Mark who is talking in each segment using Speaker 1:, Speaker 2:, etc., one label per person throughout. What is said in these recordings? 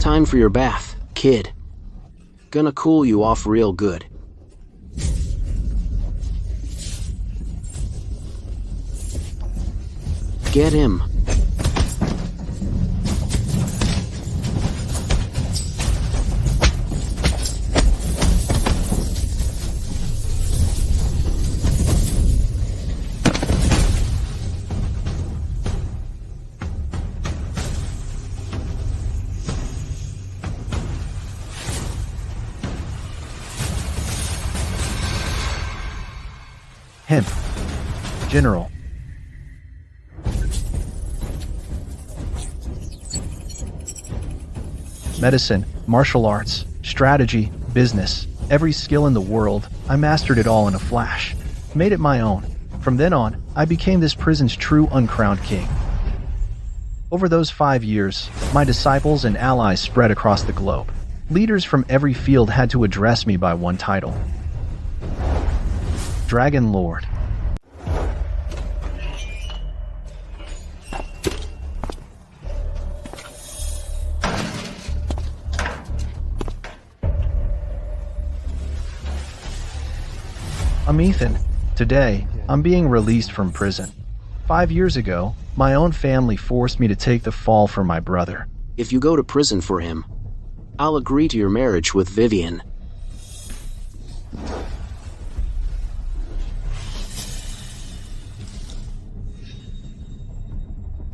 Speaker 1: Time for your bath, kid. Gonna cool you off real good. Get him.
Speaker 2: Him. General. Medicine, martial arts, strategy, business, every skill in the world, I mastered it all in a flash. Made it my own. From then on, I became this prison's true uncrowned king. Over those 5 years, my disciples and allies spread across the globe. Leaders from every field had to address me by one title. Dragon Lord. I'm Ethan. Today, I'm being released from prison. 5 years ago, my own family forced me to take the fall for my brother.
Speaker 1: If you go to prison for him, I'll agree to your marriage with Vivian.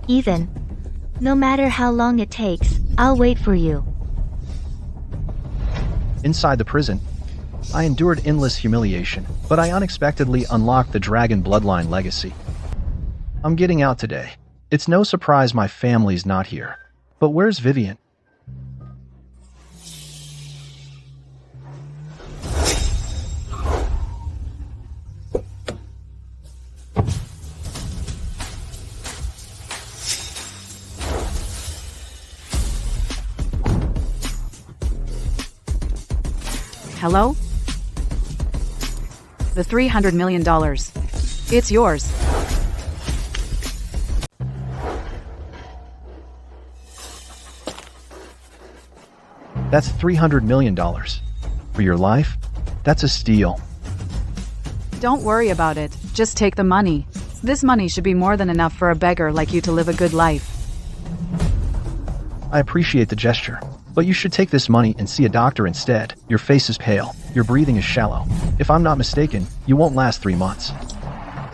Speaker 3: Ethan, no matter how long it takes, I'll wait for you.
Speaker 2: Inside the prison, I endured endless humiliation, but I unexpectedly unlocked the dragon bloodline legacy. I'm getting out today. It's no surprise my family's not here. But where's Vivian?
Speaker 4: Hello? The $300 million. It's yours.
Speaker 2: That's $300 million. For your life? That's a steal.
Speaker 4: Don't worry about it. Just take the money. This money should be more than enough for a beggar like you to live a good life.
Speaker 2: I appreciate the gesture, but you should take this money and see a doctor instead. Your face is pale. Your breathing is shallow. If I'm not mistaken, you won't last 3 months.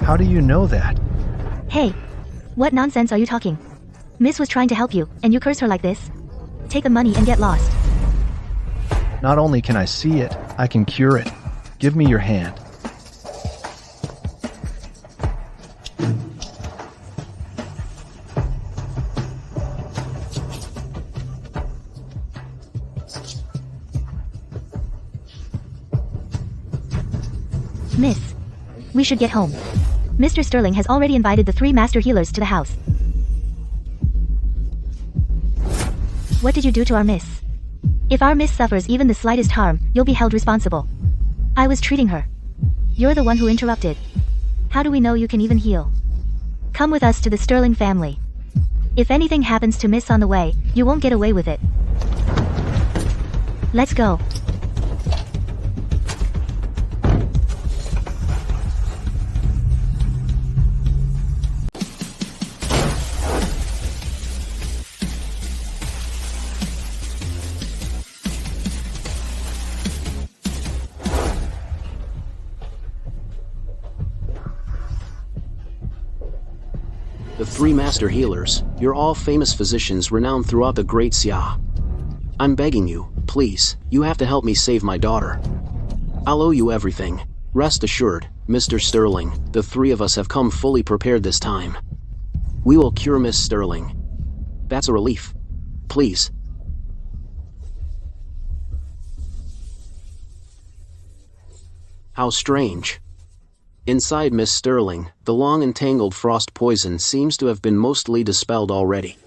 Speaker 2: How do you know that?
Speaker 3: Hey, what nonsense are you talking? Miss was trying to help you, and you curse her like this? Take the money and get lost.
Speaker 2: Not only can I see it, I can cure it. Give me your hand.
Speaker 3: Miss, we should get home. Mr. Sterling has already invited the 3 master healers to the house. What did you do to our miss? If our miss suffers even the slightest harm, you'll be held responsible. I was treating her. You're the one who interrupted. How do we know you can even heal? Come with us to the Sterling family. If anything happens to Miss on the way, you won't get away with it. Let's go.
Speaker 1: The 3 master healers, you're all famous physicians renowned throughout the Great Xia. I'm begging you, please, you have to help me save my daughter. I'll owe you everything. Rest assured, Mr. Sterling, the 3 of us have come fully prepared this time. We will cure Miss Sterling. That's a relief. Please. How strange. Inside Miss Sterling, the long entangled frost poison seems to have been mostly dispelled already.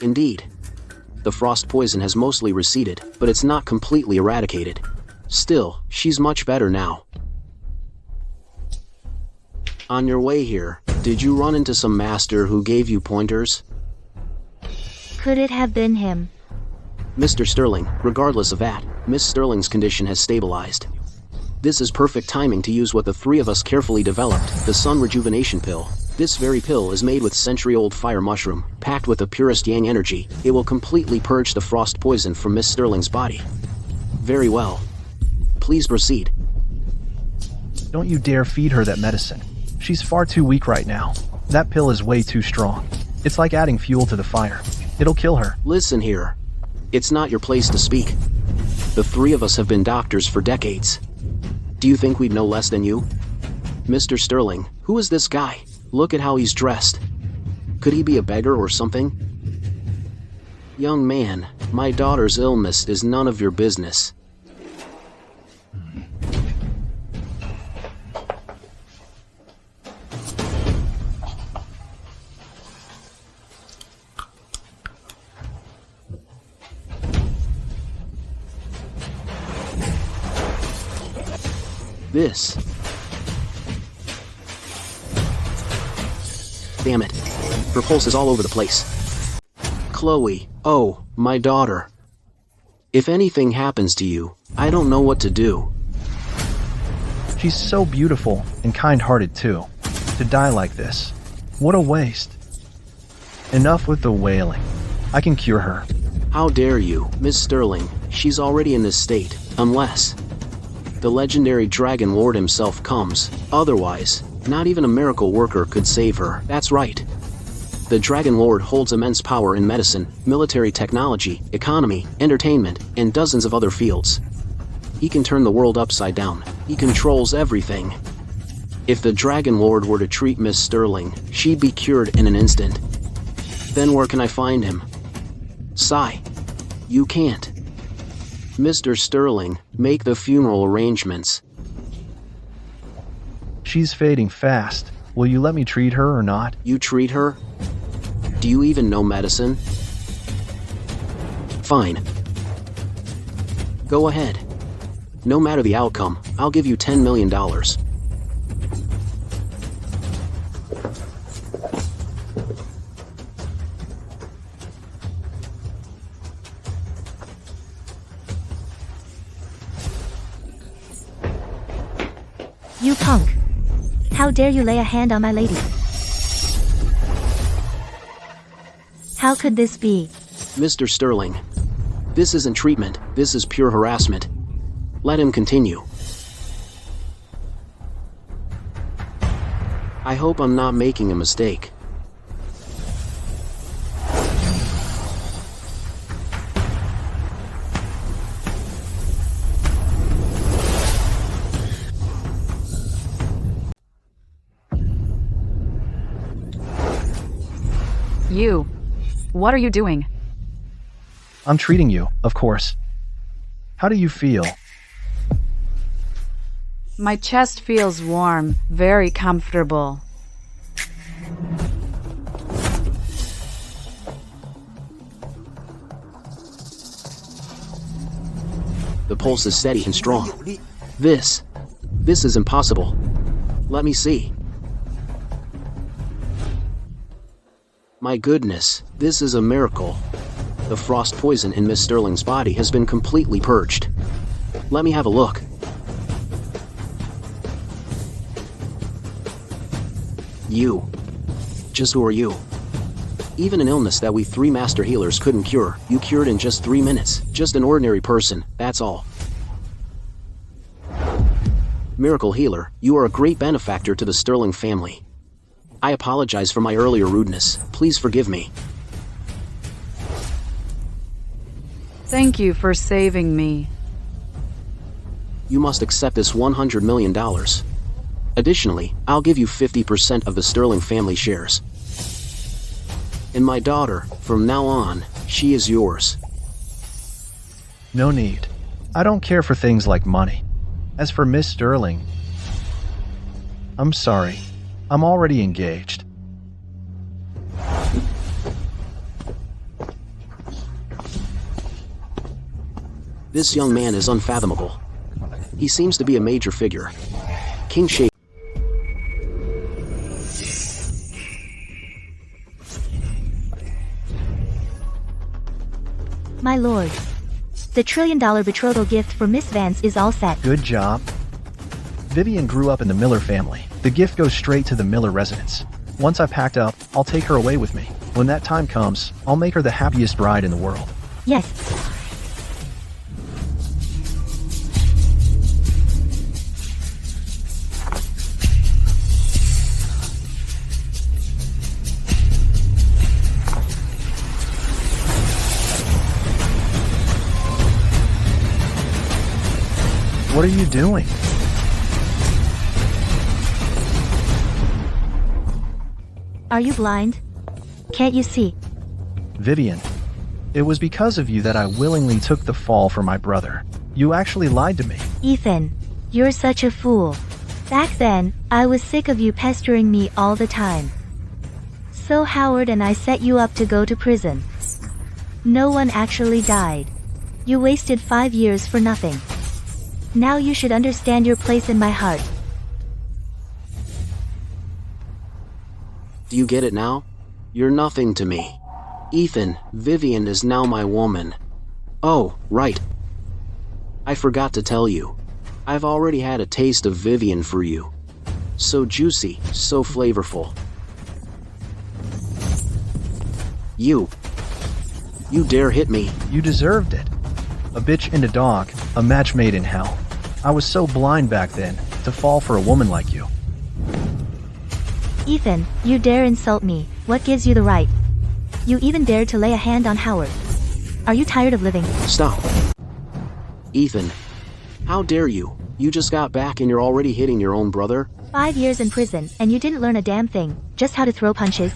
Speaker 1: Indeed. The frost poison has mostly receded, but it's not completely eradicated. Still, she's much better now. On your way here, did you run into some master who gave you pointers?
Speaker 3: Could it have been him?
Speaker 1: Mr. Sterling, regardless of that, Miss Sterling's condition has stabilized. This is perfect timing to use what the three of us carefully developed, the Sun Rejuvenation Pill. This very pill is made with century-old fire mushroom, packed with the purest yang energy. It will completely purge the frost poison from Miss Sterling's body. Very well. Please proceed.
Speaker 2: Don't you dare feed her that medicine. She's far too weak right now. That pill is way too strong. It's like adding fuel to the fire. It'll kill her.
Speaker 1: Listen here. It's not your place to speak. The three of us have been doctors for decades. Do you think we'd know less than you? Mr. Sterling, who is this guy? Look at how he's dressed. Could he be a beggar or something? Young man, my daughter's illness is none of your business. This. Damn it. Her pulse is all over the place. Chloe, oh, my daughter. If anything happens to you, I don't know what to do.
Speaker 2: She's so beautiful and kind-hearted too. To die like this. What a waste. Enough with the wailing. I can cure her.
Speaker 1: How dare you, Miss Sterling? She's already in this state, unless the legendary Dragon Lord himself comes. Otherwise, not even a miracle worker could save her. That's right. The Dragon Lord holds immense power in medicine, military technology, economy, entertainment, and dozens of other fields. He can turn the world upside down. He controls everything. If the Dragon Lord were to treat Miss Sterling, she'd be cured in an instant. Then where can I find him? Sigh. You can't. Mr. Sterling, make the funeral arrangements.
Speaker 2: She's fading fast. Will you let me treat her or not?
Speaker 1: You treat her? Do you even know medicine? Fine. Go ahead. No matter the outcome, I'll give you $10 million.
Speaker 3: You punk. How dare you lay a hand on my lady? How could this be?
Speaker 1: Mr. Sterling, this isn't treatment, this is pure harassment. Let him continue. I hope I'm not making a mistake.
Speaker 4: You. What are you doing?
Speaker 2: I'm treating you, of course. How do you feel?
Speaker 4: My chest feels warm, very comfortable.
Speaker 1: The pulse is steady and strong. This is impossible. Let me see. My goodness, this is a miracle. The frost poison in Miss Sterling's body has been completely purged. Let me have a look. You. Just who are you? Even an illness that we three master healers couldn't cure, you cured in just 3 minutes. Just an ordinary person, that's all. Miracle healer, you are a great benefactor to the Sterling family. I apologize for my earlier rudeness. Please forgive me.
Speaker 4: Thank you for saving me.
Speaker 1: You must accept this $100 million. Additionally, I'll give you 50% of the Sterling family shares. And my daughter, from now on, she is yours.
Speaker 2: No need. I don't care for things like money. As for Miss Sterling, I'm sorry. I'm already engaged.
Speaker 1: This young man is unfathomable. He seems to be a major figure. King Shape.
Speaker 3: My lord. The $1 trillion betrothal gift for Miss Vance is all set.
Speaker 2: Good job. Vivian grew up in the Miller family. The gift goes straight to the Miller residence. Once I packed up, I'll take her away with me. When that time comes, I'll make her the happiest bride in the world.
Speaker 3: Yes.
Speaker 2: What are you doing?
Speaker 3: Are you blind? Can't you see?
Speaker 2: Vivian, it was because of you that I willingly took the fall for my brother. You actually lied to me.
Speaker 3: Ethan, you're such a fool. Back then, I was sick of you pestering me all the time. So Howard and I set you up to go to prison. No one actually died. You wasted 5 years for nothing. Now you should understand your place in my heart.
Speaker 1: Do you get it now? You're nothing to me. Ethan, Vivian is now my woman. Oh, right. I forgot to tell you. I've already had a taste of Vivian for you. So juicy, so flavorful. You dare hit me.
Speaker 2: You deserved it. A bitch and a dog, a match made in hell. I was so blind back then, to fall for a woman like you.
Speaker 3: Ethan, you dare insult me. What gives you the right? You even dared to lay a hand on Howard. Are you tired of living?
Speaker 1: Stop. Ethan, how dare you? You just got back and you're already hitting your own brother?
Speaker 3: 5 years in prison, and you didn't learn a damn thing, just how to throw punches.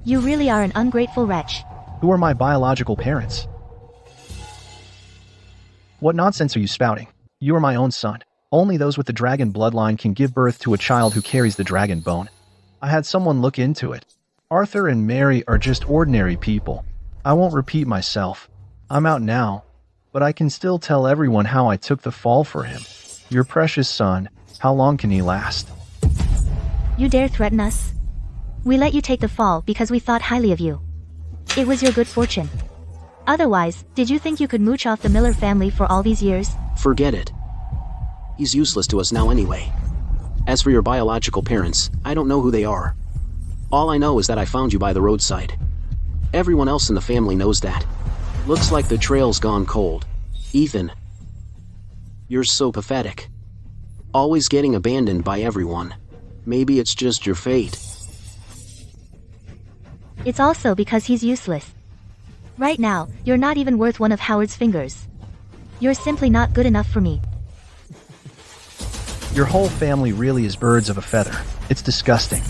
Speaker 3: You really are an ungrateful wretch.
Speaker 2: Who are my biological parents? What nonsense are you spouting? You are my own son. Only those with the dragon bloodline can give birth to a child who carries the dragon bone. I had someone look into it. Arthur and Mary are just ordinary people. I won't repeat myself. I'm out now, but I can still tell everyone how I took the fall for him. Your precious son, how long can he last?
Speaker 3: You dare threaten us? We let you take the fall because we thought highly of you. It was your good fortune. Otherwise, did you think you could mooch off the Miller family for all these years?
Speaker 1: Forget it. He's useless to us now anyway. As for your biological parents, I don't know who they are. All I know is that I found you by the roadside. Everyone else in the family knows that. Looks like the trail's gone cold. Ethan, you're so pathetic. Always getting abandoned by everyone. Maybe it's just your fate.
Speaker 3: It's also because he's useless. Right now, you're not even worth one of Howard's fingers. You're simply not good enough for me.
Speaker 2: Your whole family really is birds of a feather. It's disgusting.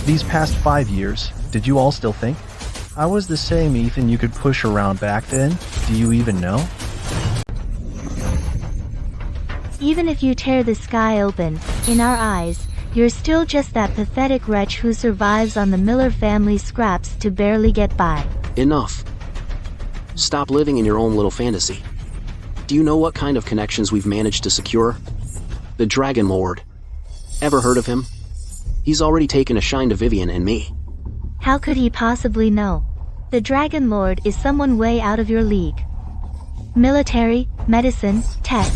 Speaker 2: These past 5 years, did you all still think? I was the same Ethan you could push around back then? Do you even know?
Speaker 3: Even if you tear the sky open, in our eyes, you're still just that pathetic wretch who survives on the Miller family scraps to barely get by.
Speaker 1: Enough. Stop living in your own little fantasy. Do you know what kind of connections we've managed to secure? The Dragon Lord. Ever heard of him? He's already taken a shine to Vivian and me.
Speaker 3: How could he possibly know? The Dragon Lord is someone way out of your league. Military, medicine, tech.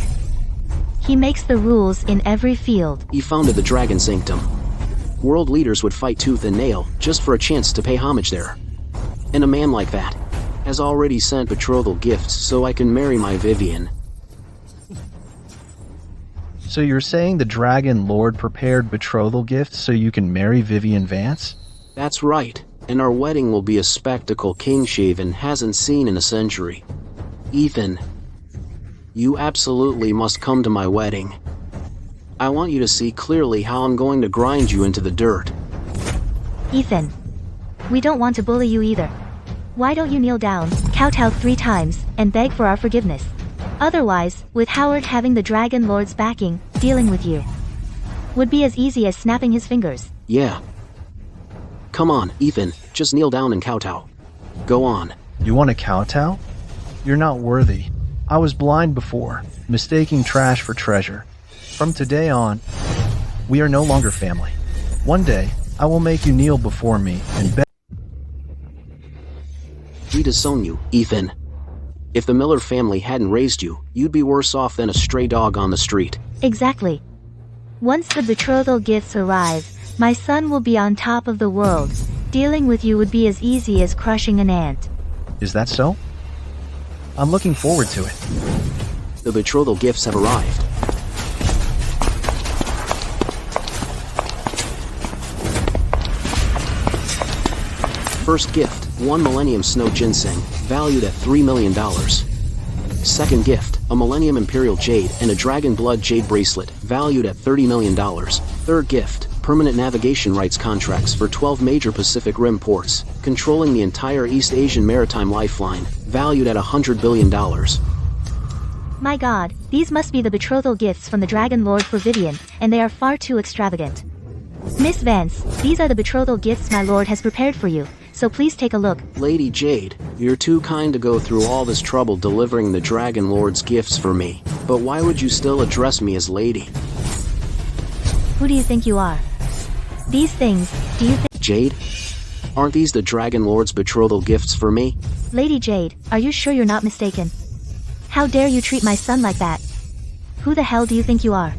Speaker 3: He makes the rules in every field.
Speaker 1: He founded the Dragon Sanctum. World leaders would fight tooth and nail just for a chance to pay homage there. And a man like that has already sent betrothal gifts so I can marry my Vivian.
Speaker 2: So you're saying the Dragon Lord prepared betrothal gifts so you can marry Vivian Vance?
Speaker 1: That's right, and our wedding will be a spectacle King Shaven hasn't seen in a century. Ethan, you absolutely must come to my wedding. I want you to see clearly how I'm going to grind you into the dirt.
Speaker 3: Ethan, we don't want to bully you either. Why don't you kneel down, kowtow 3 times, and beg for our forgiveness? Otherwise, with Howard having the Dragon Lord's backing, dealing with you would be as easy as snapping his fingers.
Speaker 1: Yeah. Come on, Ethan, just kneel down and kowtow. Go on.
Speaker 2: You want to kowtow? You're not worthy. I was blind before, mistaking trash for treasure. From today on, we are no longer family. One day, I will make you kneel before me and beg.
Speaker 1: We disown you, Ethan. If the Miller family hadn't raised you, you'd be worse off than a stray dog on the street.
Speaker 3: Exactly. Once the betrothal gifts arrive, my son will be on top of the world. Dealing with you would be as easy as crushing an ant.
Speaker 2: Is that so? I'm looking forward to it.
Speaker 1: The betrothal gifts have arrived. First gift, 1 Millennium Snow Ginseng, valued at $3 million. Second gift, a Millennium Imperial Jade and a Dragon Blood Jade Bracelet, valued at $30 million. Third gift, permanent navigation rights contracts for 12 major Pacific Rim ports, controlling the entire East Asian maritime lifeline, valued at $100 billion.
Speaker 3: My god, these must be the betrothal gifts from the Dragon Lord for Vivian, and they are far too extravagant. Miss Vance, these are the betrothal gifts my lord has prepared for you, so please take a look.
Speaker 1: Lady Jade, you're too kind to go through all this trouble delivering the Dragon Lord's gifts for me, but why would you still address me as lady?
Speaker 3: Who do you think you are? These things, do you think—
Speaker 1: Jade? Aren't these the Dragon Lord's betrothal gifts for me?
Speaker 3: Lady Jade, are you sure you're not mistaken? How dare you treat my son like that? Who the hell do you think you are?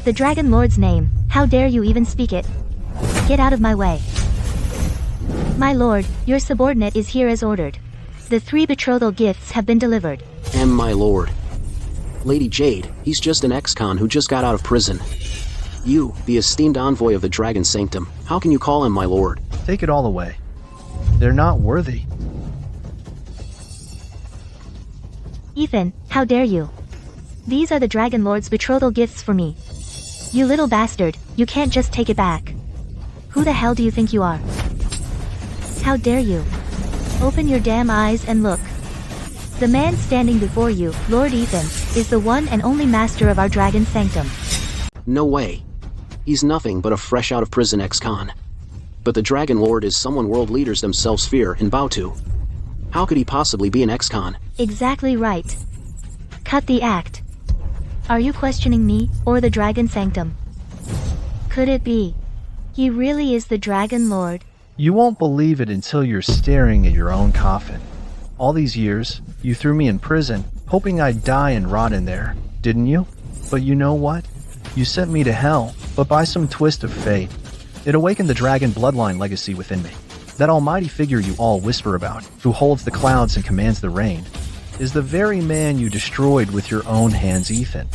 Speaker 3: The Dragon Lord's name, how dare you even speak it? Get out of my way. My lord, your subordinate is here as ordered. The 3 betrothal gifts have been delivered.
Speaker 1: And my lord. Lady Jade, he's just an ex-con who just got out of prison. You, the esteemed envoy of the Dragon Sanctum, how can you call him my lord?
Speaker 2: Take it all away. They're not worthy.
Speaker 3: Ethan, how dare you? These are the Dragon Lord's betrothal gifts for me. You little bastard, you can't just take it back. Who the hell do you think you are? How dare you? Open your damn eyes and look. The man standing before you, Lord Ethan, is the one and only master of our Dragon Sanctum.
Speaker 1: No way. He's nothing but a fresh out of prison ex-con. But the Dragon Lord is someone world leaders themselves fear and bow to. How could he possibly be an ex-con?
Speaker 3: Exactly right. Cut the act. Are you questioning me, or the Dragon Sanctum? Could it be he really is the Dragon Lord?
Speaker 2: You won't believe it until you're staring at your own coffin. All these years, you threw me in prison, hoping I'd die and rot in there, didn't you? But you know what? You sent me to hell, but by some twist of fate, it awakened the dragon bloodline legacy within me. That almighty figure you all whisper about, who holds the clouds and commands the rain, is the very man you destroyed with your own hands, Ethan.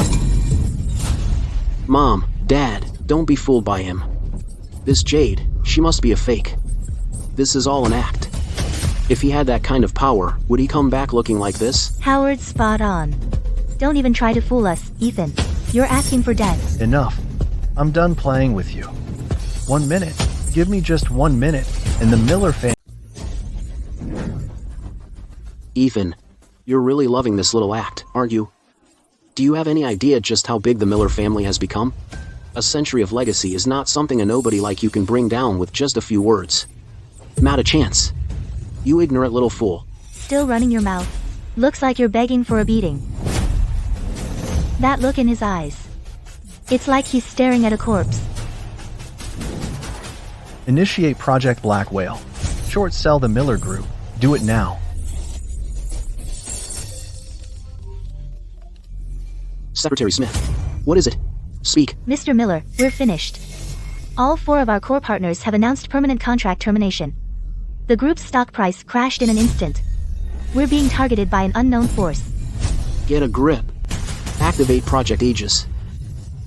Speaker 1: Mom, Dad, don't be fooled by him. This Jade, she must be a fake. This is all an act. If he had that kind of power, would he come back looking like this?
Speaker 3: Howard, spot on. Don't even try to fool us, Ethan. You're asking for death.
Speaker 2: Enough. I'm done playing with you. 1 minute. Give me just 1 minute, and the Miller family—
Speaker 1: Ethan, you're really loving this little act, aren't you? Do you have any idea just how big the Miller family has become? A century of legacy is not something a nobody like you can bring down with just a few words. Not a chance. You ignorant little fool.
Speaker 3: Still running your mouth. Looks like you're begging for a beating. That look in his eyes. It's like he's staring at a corpse.
Speaker 2: Initiate Project Black Whale. Short sell the Miller Group. Do it now.
Speaker 1: Secretary Smith. What is it? Speak.
Speaker 3: Mr. Miller, we're finished. All 4 of our core partners have announced permanent contract termination. The group's stock price crashed in an instant. We're being targeted by an unknown force.
Speaker 1: Get a grip. Activate Project Aegis.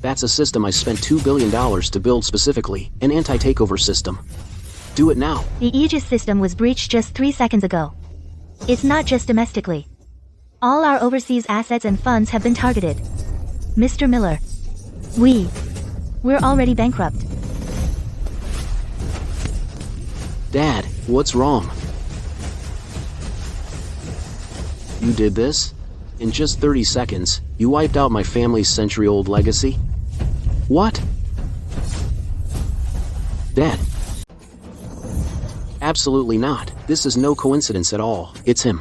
Speaker 1: That's a system I spent $2 billion to build specifically, an anti-takeover system. Do it now.
Speaker 3: The Aegis system was breached just 3 seconds ago. It's not just domestically. All our overseas assets and funds have been targeted. Mr. Miller. We're already bankrupt.
Speaker 1: Dad, what's wrong? You did this? In just 30 seconds, you wiped out my family's century-old legacy? What? Dad. Absolutely not. This is no coincidence at all. It's him.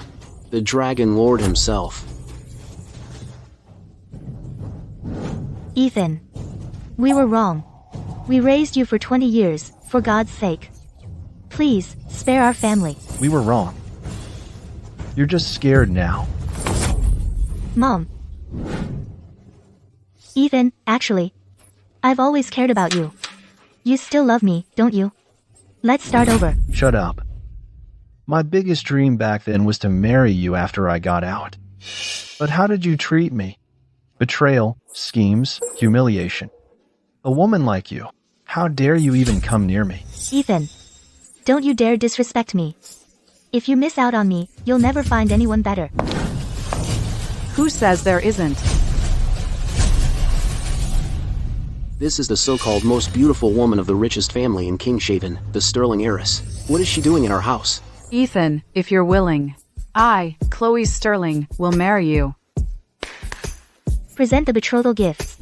Speaker 1: The Dragon Lord himself.
Speaker 3: Ethan. We were wrong. We raised you for 20 years, for God's sake. Please, spare our family.
Speaker 2: We were wrong. You're just scared now.
Speaker 3: Mom. Ethan, actually, I've always cared about you. You still love me, don't you? Let's start over.
Speaker 2: Shut up. My biggest dream back then was to marry you after I got out. But how did you treat me? Betrayal, schemes, humiliation. A woman like you. How dare you even come near me?
Speaker 3: Ethan, don't you dare disrespect me. If you miss out on me, you'll never find anyone better.
Speaker 4: Who says there isn't?
Speaker 1: This is the so-called most beautiful woman of the richest family in Kingshaven, the Sterling heiress. What is she doing in our house?
Speaker 4: Ethan, if you're willing, I, Chloe Sterling, will marry you.
Speaker 3: Present the betrothal gifts.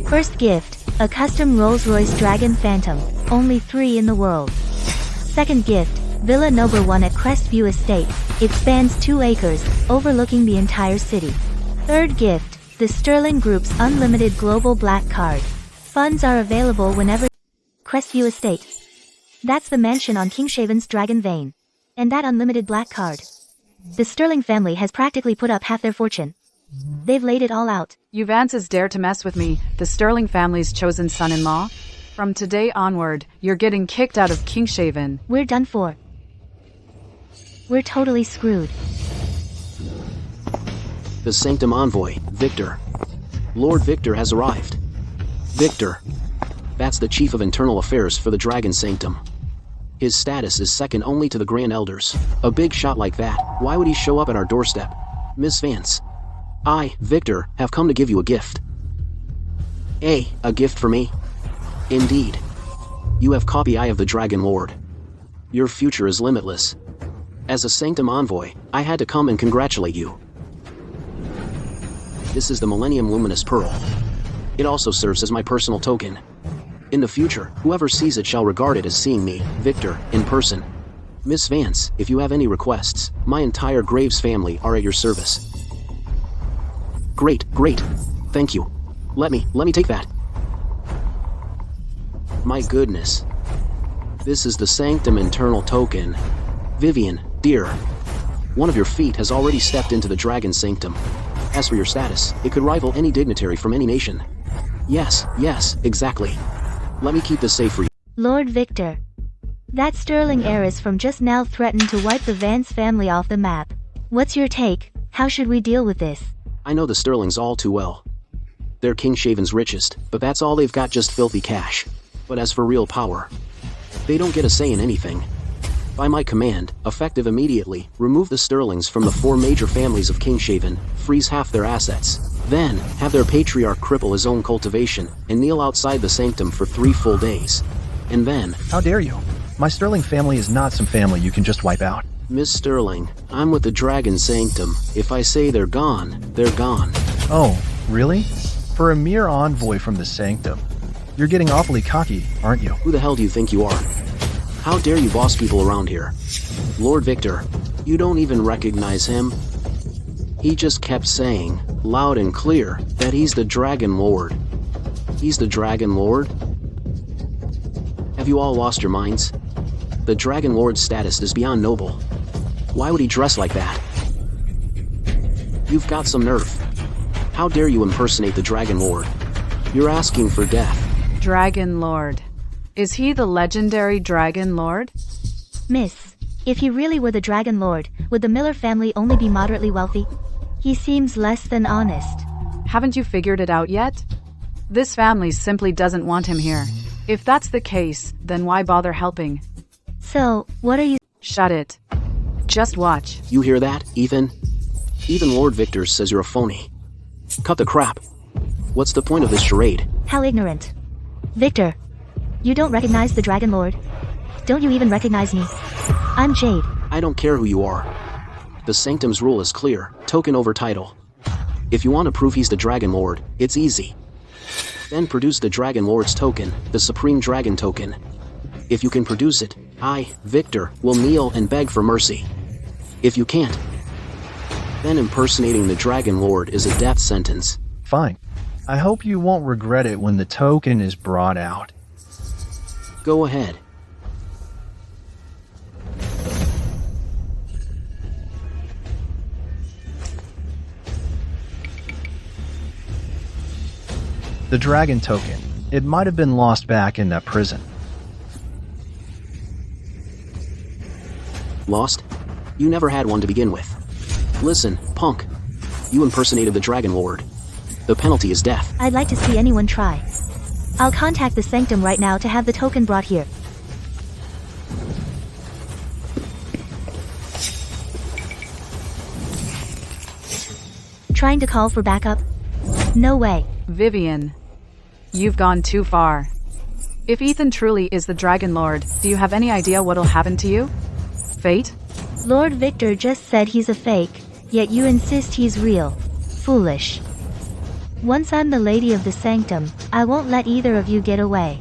Speaker 3: First gift, a custom Rolls-Royce Dragon Phantom, only 3 in the world. Second gift, Villa Number 1 at Crestview Estate. It spans 2 acres, overlooking the entire city. Third gift, the Sterling Group's unlimited global black card. Funds are available whenever. Crestview Estate. That's the mansion on Kingshaven's Dragon Vein. And that unlimited black card. The Sterling family has practically put up half their fortune. They've laid it all out.
Speaker 4: You Vances dare to mess with me, the Sterling family's chosen son-in-law? From today onward, you're getting kicked out of Kingshaven.
Speaker 3: We're done for. We're totally screwed.
Speaker 1: The Sanctum Envoy, Victor. Lord Victor has arrived. Victor. That's the Chief of Internal Affairs for the Dragon Sanctum. His status is second only to the Grand Elders. A big shot like that, why would he show up at our doorstep? Miss Vance. I, Victor, have come to give you a gift. A gift for me? Indeed. You have copy Eye of the Dragon Lord. Your future is limitless. As a Sanctum Envoy, I had to come and congratulate you. This is the Millennium Luminous Pearl. It also serves as my personal token. In the future, whoever sees it shall regard it as seeing me, Victor, in person. Miss Vance, if you have any requests, my entire Graves family are at your service. Great. Thank you. Let me take that. My goodness. This is the Sanctum Internal Token. Vivian, dear. One of your feet has already stepped into the Dragon Sanctum. As for your status, it could rival any dignitary from any nation. Yes, exactly. Let me keep this safe for you.
Speaker 3: Lord Victor. That Sterling heiress from just now threatened to wipe the Vance family off the map. What's your take? How should we deal with this?
Speaker 1: I know the Sterlings all too well. They're Kingshaven's richest, but that's all they've got, just filthy cash. But as for real power, they don't get a say in anything. By my command, effective immediately, remove the Sterlings from the 4 major families of Kingshaven, freeze half their assets, then have their patriarch cripple his own cultivation and kneel outside the sanctum for 3 full days. And then...
Speaker 2: How dare you? My Sterling family is not some family you can just wipe out.
Speaker 1: Miss Sterling, I'm with the Dragon Sanctum. If I say they're gone, they're gone.
Speaker 2: Oh, really? For a mere envoy from the Sanctum. You're getting awfully cocky, aren't you?
Speaker 1: Who the hell do you think you are? How dare you boss people around here? Lord Victor, you don't even recognize him? He just kept saying, loud and clear, that he's the Dragon Lord. He's the Dragon Lord? Have you all lost your minds? The Dragon Lord's status is beyond noble. Why would he dress like that? You've got some nerve. How dare you impersonate the Dragon Lord? You're asking for death.
Speaker 4: Dragon Lord. Is he the legendary Dragon Lord?
Speaker 3: Miss, if he really were the Dragon Lord, would the Miller family only be moderately wealthy? He seems less than honest.
Speaker 4: Haven't you figured it out yet? This family simply doesn't want him here. If that's the case, then why bother helping?
Speaker 3: So, what are you—
Speaker 4: Shut it. Just watch.
Speaker 1: You hear that, Ethan? Even Lord Victor says you're a phony. Cut the crap. What's the point of this charade?
Speaker 3: How ignorant. Victor, you don't recognize the Dragon Lord? Don't you even recognize me? I'm Jade.
Speaker 1: I don't care who you are. The Sanctum's rule is clear, token over title. If you want to prove he's the Dragon Lord, it's easy. Then produce the Dragon Lord's token, the Supreme Dragon Token. If you can produce it, I, Victor, will kneel and beg for mercy. If you can't, then impersonating the Dragon Lord is a death sentence.
Speaker 2: Fine. I hope you won't regret it when the token is brought out.
Speaker 1: Go ahead.
Speaker 2: The dragon token. It might have been lost back in that prison.
Speaker 1: Lost? You never had one to begin with. Listen, punk. You impersonated the Dragon Lord. The penalty is death.
Speaker 3: I'd like to see anyone try. I'll contact the Sanctum right now to have the token brought here. Trying to call for backup? No way.
Speaker 4: Vivian, you've gone too far. If Ethan truly is the Dragon Lord, do you have any idea what'll happen to you? Fate?
Speaker 3: Lord Victor just said he's a fake, yet you insist he's real. Foolish. Once I'm the Lady of the Sanctum, I won't let either of you get away.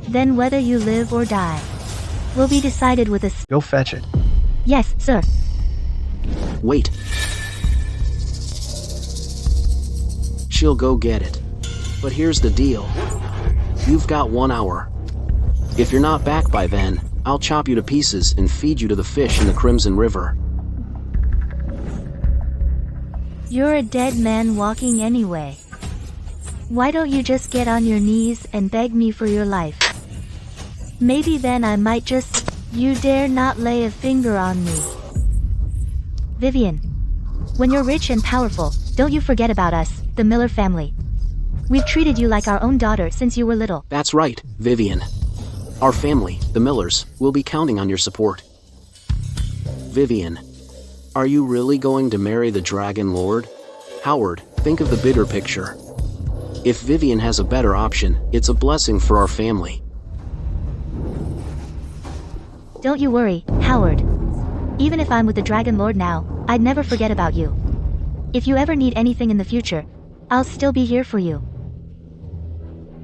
Speaker 3: Then whether you live or die will be decided with a
Speaker 2: Go fetch it.
Speaker 3: Yes, sir.
Speaker 1: Wait. She'll go get it. But here's the deal. You've got 1 hour. If you're not back by then, I'll chop you to pieces and feed you to the fish in the Crimson River.
Speaker 3: You're a dead man walking anyway. Why don't you just get on your knees and beg me for your life? Maybe then I might just... You dare not lay a finger on me. Vivian. When you're rich and powerful, don't you forget about us, the Miller family. We've treated you like our own daughter since you were little.
Speaker 1: That's right, Vivian. Our family, the Millers, will be counting on your support. Vivian, are you really going to marry the Dragon Lord? Howard, think of the bigger picture. If Vivian has a better option, it's a blessing for our family.
Speaker 3: Don't you worry, Howard. Even if I'm with the Dragon Lord now, I'd never forget about you. If you ever need anything in the future, I'll still be here for you.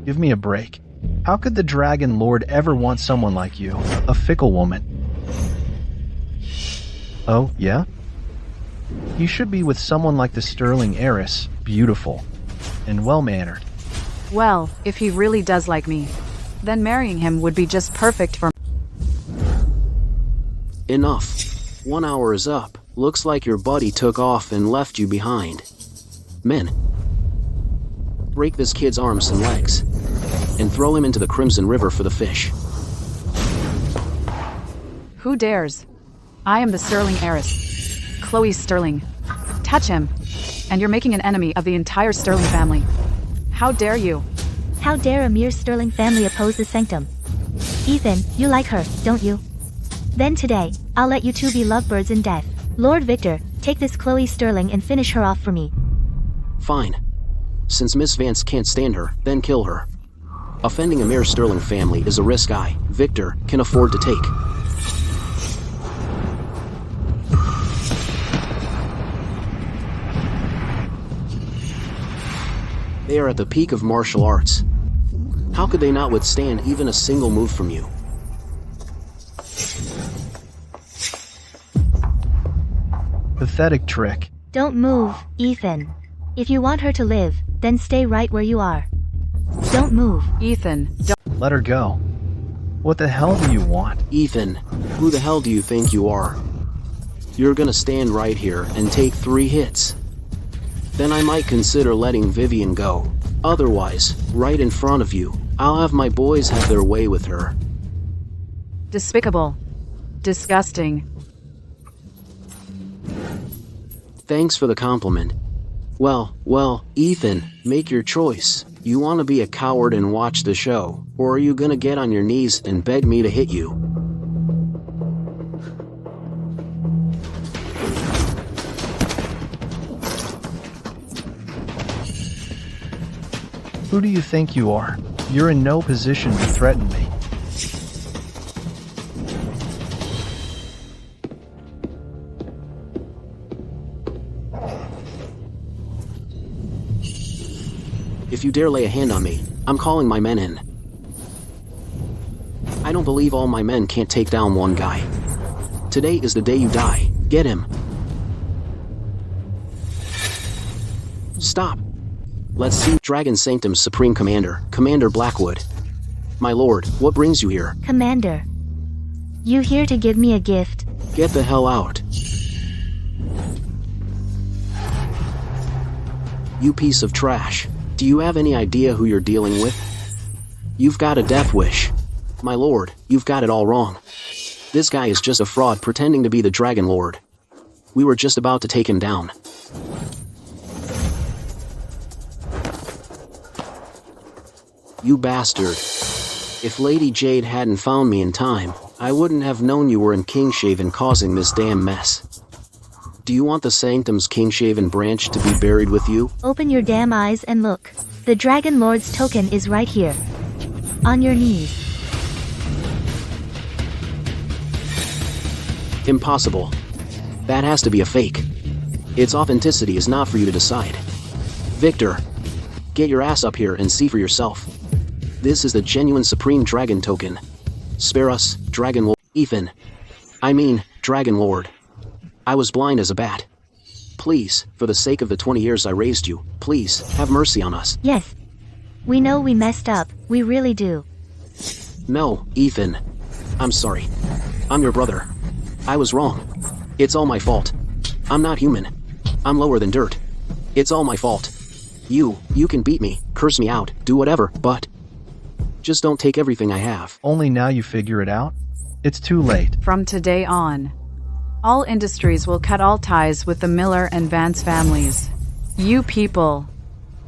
Speaker 2: Give me a break. How could the Dragon Lord ever want someone like you, a fickle woman? Oh, yeah? You should be with someone like the sterling heiress, beautiful and well-mannered.
Speaker 4: Well, if he really does like me, then marrying him would be just perfect for me.
Speaker 1: Enough. 1 hour is up. Looks like your buddy took off and left you behind. Men, break this kid's arms and legs, and throw him into the Crimson River for the fish.
Speaker 4: Who dares? I am the Sterling heiress. Chloe Sterling. Touch him, and you're making an enemy of the entire Sterling family. How dare you?
Speaker 3: How dare a mere Sterling family oppose the Sanctum? Ethan, you like her, don't you? Then today, I'll let you two be lovebirds in death. Lord Victor, take this Chloe Sterling and finish her off for me.
Speaker 1: Fine. Since Miss Vance can't stand her, then kill her. Offending a mere Sterling family is a risk I, Victor, can afford to take. They are at the peak of martial arts. How could they not withstand even a single move from you?
Speaker 2: Pathetic trick.
Speaker 3: Don't move, Ethan. If you want her to live, then stay right where you are. Don't move.
Speaker 4: Ethan, don't.
Speaker 2: Let her go. What the hell do you want?
Speaker 1: Ethan, who the hell do you think you are? You're gonna stand right here and take 3 hits. Then I might consider letting Vivian go. Otherwise, right in front of you, I'll have my boys have their way with her.
Speaker 4: Despicable. Disgusting.
Speaker 1: Thanks for the compliment. Well, Ethan, make your choice. You want to be a coward and watch the show, or are you gonna get on your knees and beg me to hit you?
Speaker 2: Who do you think you are? You're in no position to threaten me.
Speaker 1: If you dare lay a hand on me, I'm calling my men in. I don't believe all my men can't take down one guy. Today is the day you die. Get him. Stop. Let's see. Dragon Sanctum's Supreme Commander, Commander Blackwood. My lord, what brings you here?
Speaker 3: Commander. You here to give me a gift?
Speaker 1: Get the hell out. You piece of trash. Do you have any idea who you're dealing with? You've got a death wish. My lord, you've got it all wrong. This guy is just a fraud pretending to be the Dragon Lord. We were just about to take him down. You bastard. If Lady Jade hadn't found me in time, I wouldn't have known you were in Kingshaven causing this damn mess. Do you want the Sanctum's Kingshaven branch to be buried with you?
Speaker 3: Open your damn eyes and look. The Dragon Lord's token is right here. On your knees.
Speaker 1: Impossible. That has to be a fake. Its authenticity is not for you to decide. Victor, get your ass up here and see for yourself. This is the genuine Supreme Dragon token. Spare us, Dragon Lord. Ethan. I mean, Dragon Lord. I was blind as a bat. Please, for the sake of the 20 years I raised you, please, have mercy on us.
Speaker 3: Yes. We know we messed up, we really do.
Speaker 1: No, Ethan. I'm sorry. I'm your brother. I was wrong. It's all my fault. I'm not human. I'm lower than dirt. It's all my fault. You can beat me, curse me out, do whatever, but just don't take everything I have.
Speaker 2: Only now you figure it out? It's too late.
Speaker 4: From today on, all industries will cut all ties with the Miller and Vance families. You people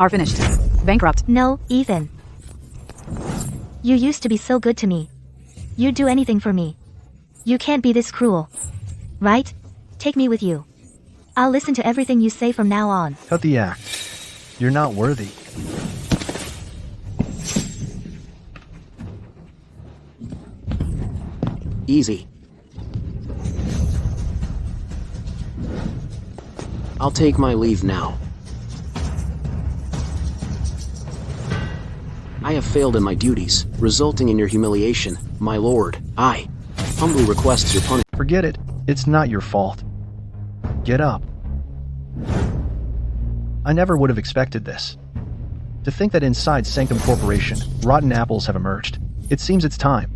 Speaker 4: are finished. Bankrupt.
Speaker 3: No, Ethan. You used to be so good to me. You'd do anything for me. You can't be this cruel. Right? Take me with you. I'll listen to everything you say from now on.
Speaker 2: Cut the act. You're not worthy.
Speaker 1: Easy. I'll take my leave now. I have failed in my duties, resulting in your humiliation, my lord. I humbly request your punishment.
Speaker 2: Forget it. It's not your fault. Get up. I never would have expected this. To think that inside Sanctum Corporation, rotten apples have emerged. It seems it's time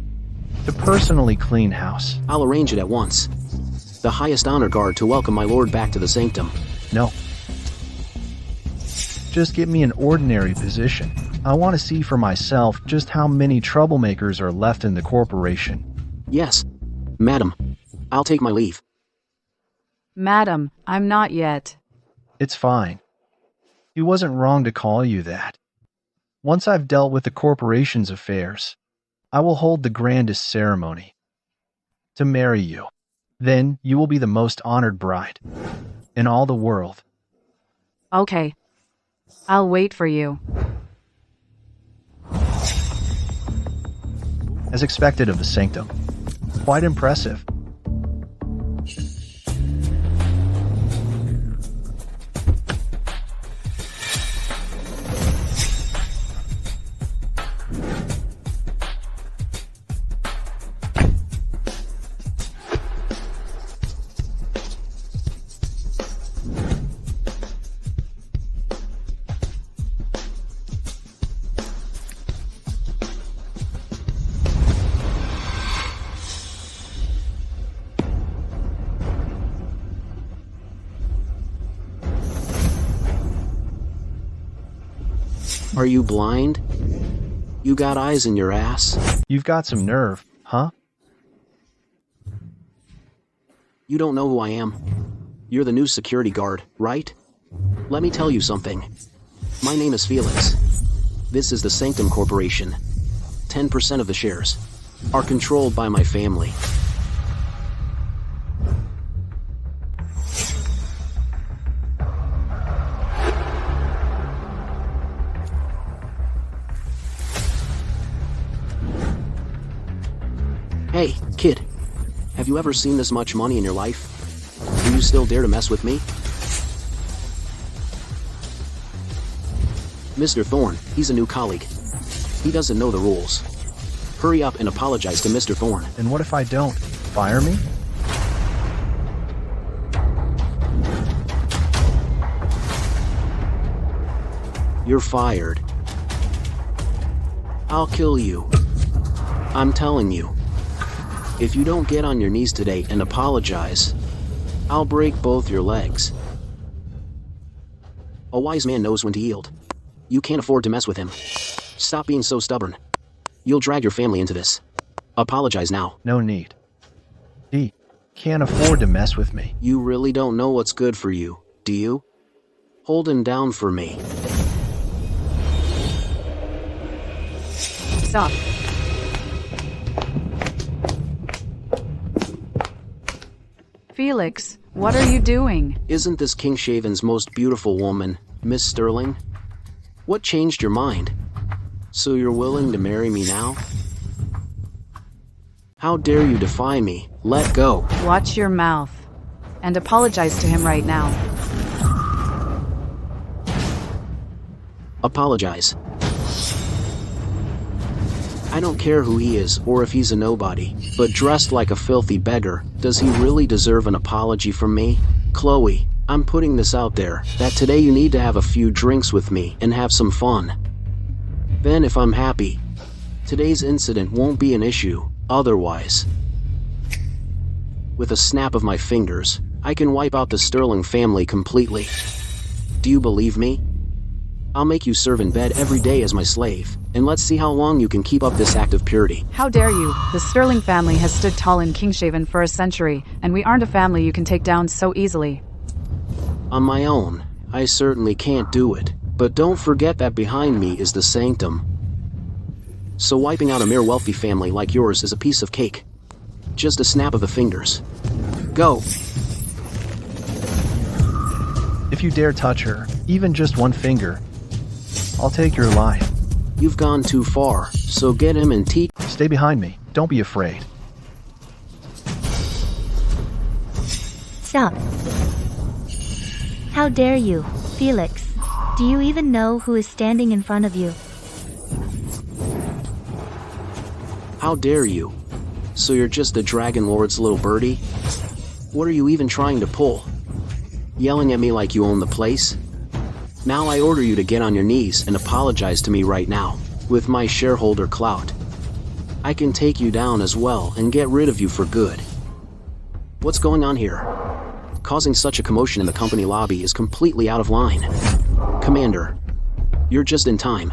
Speaker 2: to personally clean house.
Speaker 1: I'll arrange it at once. The highest honor guard to welcome my lord back to the Sanctum.
Speaker 2: No. Just give me an ordinary position. I want to see for myself just how many troublemakers are left in the corporation.
Speaker 1: Yes, madam. I'll take my leave.
Speaker 4: Madam, I'm not yet.
Speaker 2: It's fine. He wasn't wrong to call you that. Once I've dealt with the corporation's affairs, I will hold the grandest ceremony to marry you. Then you will be the most honored bride in all the world.
Speaker 4: Okay. I'll wait for you.
Speaker 2: As expected of the Sanctum. Quite impressive.
Speaker 1: Are you blind? You got eyes in your ass?
Speaker 2: You've got some nerve, huh?
Speaker 1: You don't know who I am. You're the new security guard, right? Let me tell you something. My name is Felix. This is the Sanctum Corporation. 10% of the shares are controlled by my family. Hey, kid. Have you ever seen this much money in your life? Do you still dare to mess with me? Mr. Thorne, he's a new colleague. He doesn't know the rules. Hurry up and apologize to Mr. Thorne.
Speaker 2: And what if I don't? Fire me?
Speaker 1: You're fired. I'll kill you. I'm telling you. If you don't get on your knees today and apologize, I'll break both your legs. A wise man knows when to yield. You can't afford to mess with him. Stop being so stubborn. You'll drag your family into this. Apologize now.
Speaker 2: No need. He can't afford to mess with me.
Speaker 1: You really don't know what's good for you, do you? Hold him down for me.
Speaker 4: Stop. Felix, what are you doing?
Speaker 1: Isn't this King Shaven's most beautiful woman, Miss Sterling? What changed your mind? So you're willing to marry me now? How dare you defy me? Let go.
Speaker 4: Watch your mouth. And apologize to him right now.
Speaker 1: Apologize. I don't care who he is or if he's a nobody, but dressed like a filthy beggar, does he really deserve an apology from me? Chloe, I'm putting this out there, that today you need to have a few drinks with me and have some fun. Then if I'm happy, today's incident won't be an issue, otherwise. With a snap of my fingers, I can wipe out the Sterling family completely. Do you believe me? I'll make you serve in bed every day as my slave, and let's see how long you can keep up this act of purity.
Speaker 4: How dare you? The Sterling family has stood tall in Kingshaven for a century, and we aren't a family you can take down so easily.
Speaker 1: On my own, I certainly can't do it, but don't forget that behind me is the sanctum. So wiping out a mere wealthy family like yours is a piece of cake. Just a snap of the fingers. Go!
Speaker 2: If you dare touch her, even just one finger, I'll take your life.
Speaker 1: You've gone too far, so get him and teach.
Speaker 2: Stay behind me. Don't be afraid.
Speaker 3: Stop. How dare you, Felix? Do you even know who is standing in front of you?
Speaker 1: How dare you? So you're just the Dragon Lord's little birdie? What are you even trying to pull? Yelling at me like you own the place? Now I order you to get on your knees and apologize to me right now, with my shareholder clout. I can take you down as well and get rid of you for good. What's going on here? Causing such a commotion in the company lobby is completely out of line. Commander, you're just in time.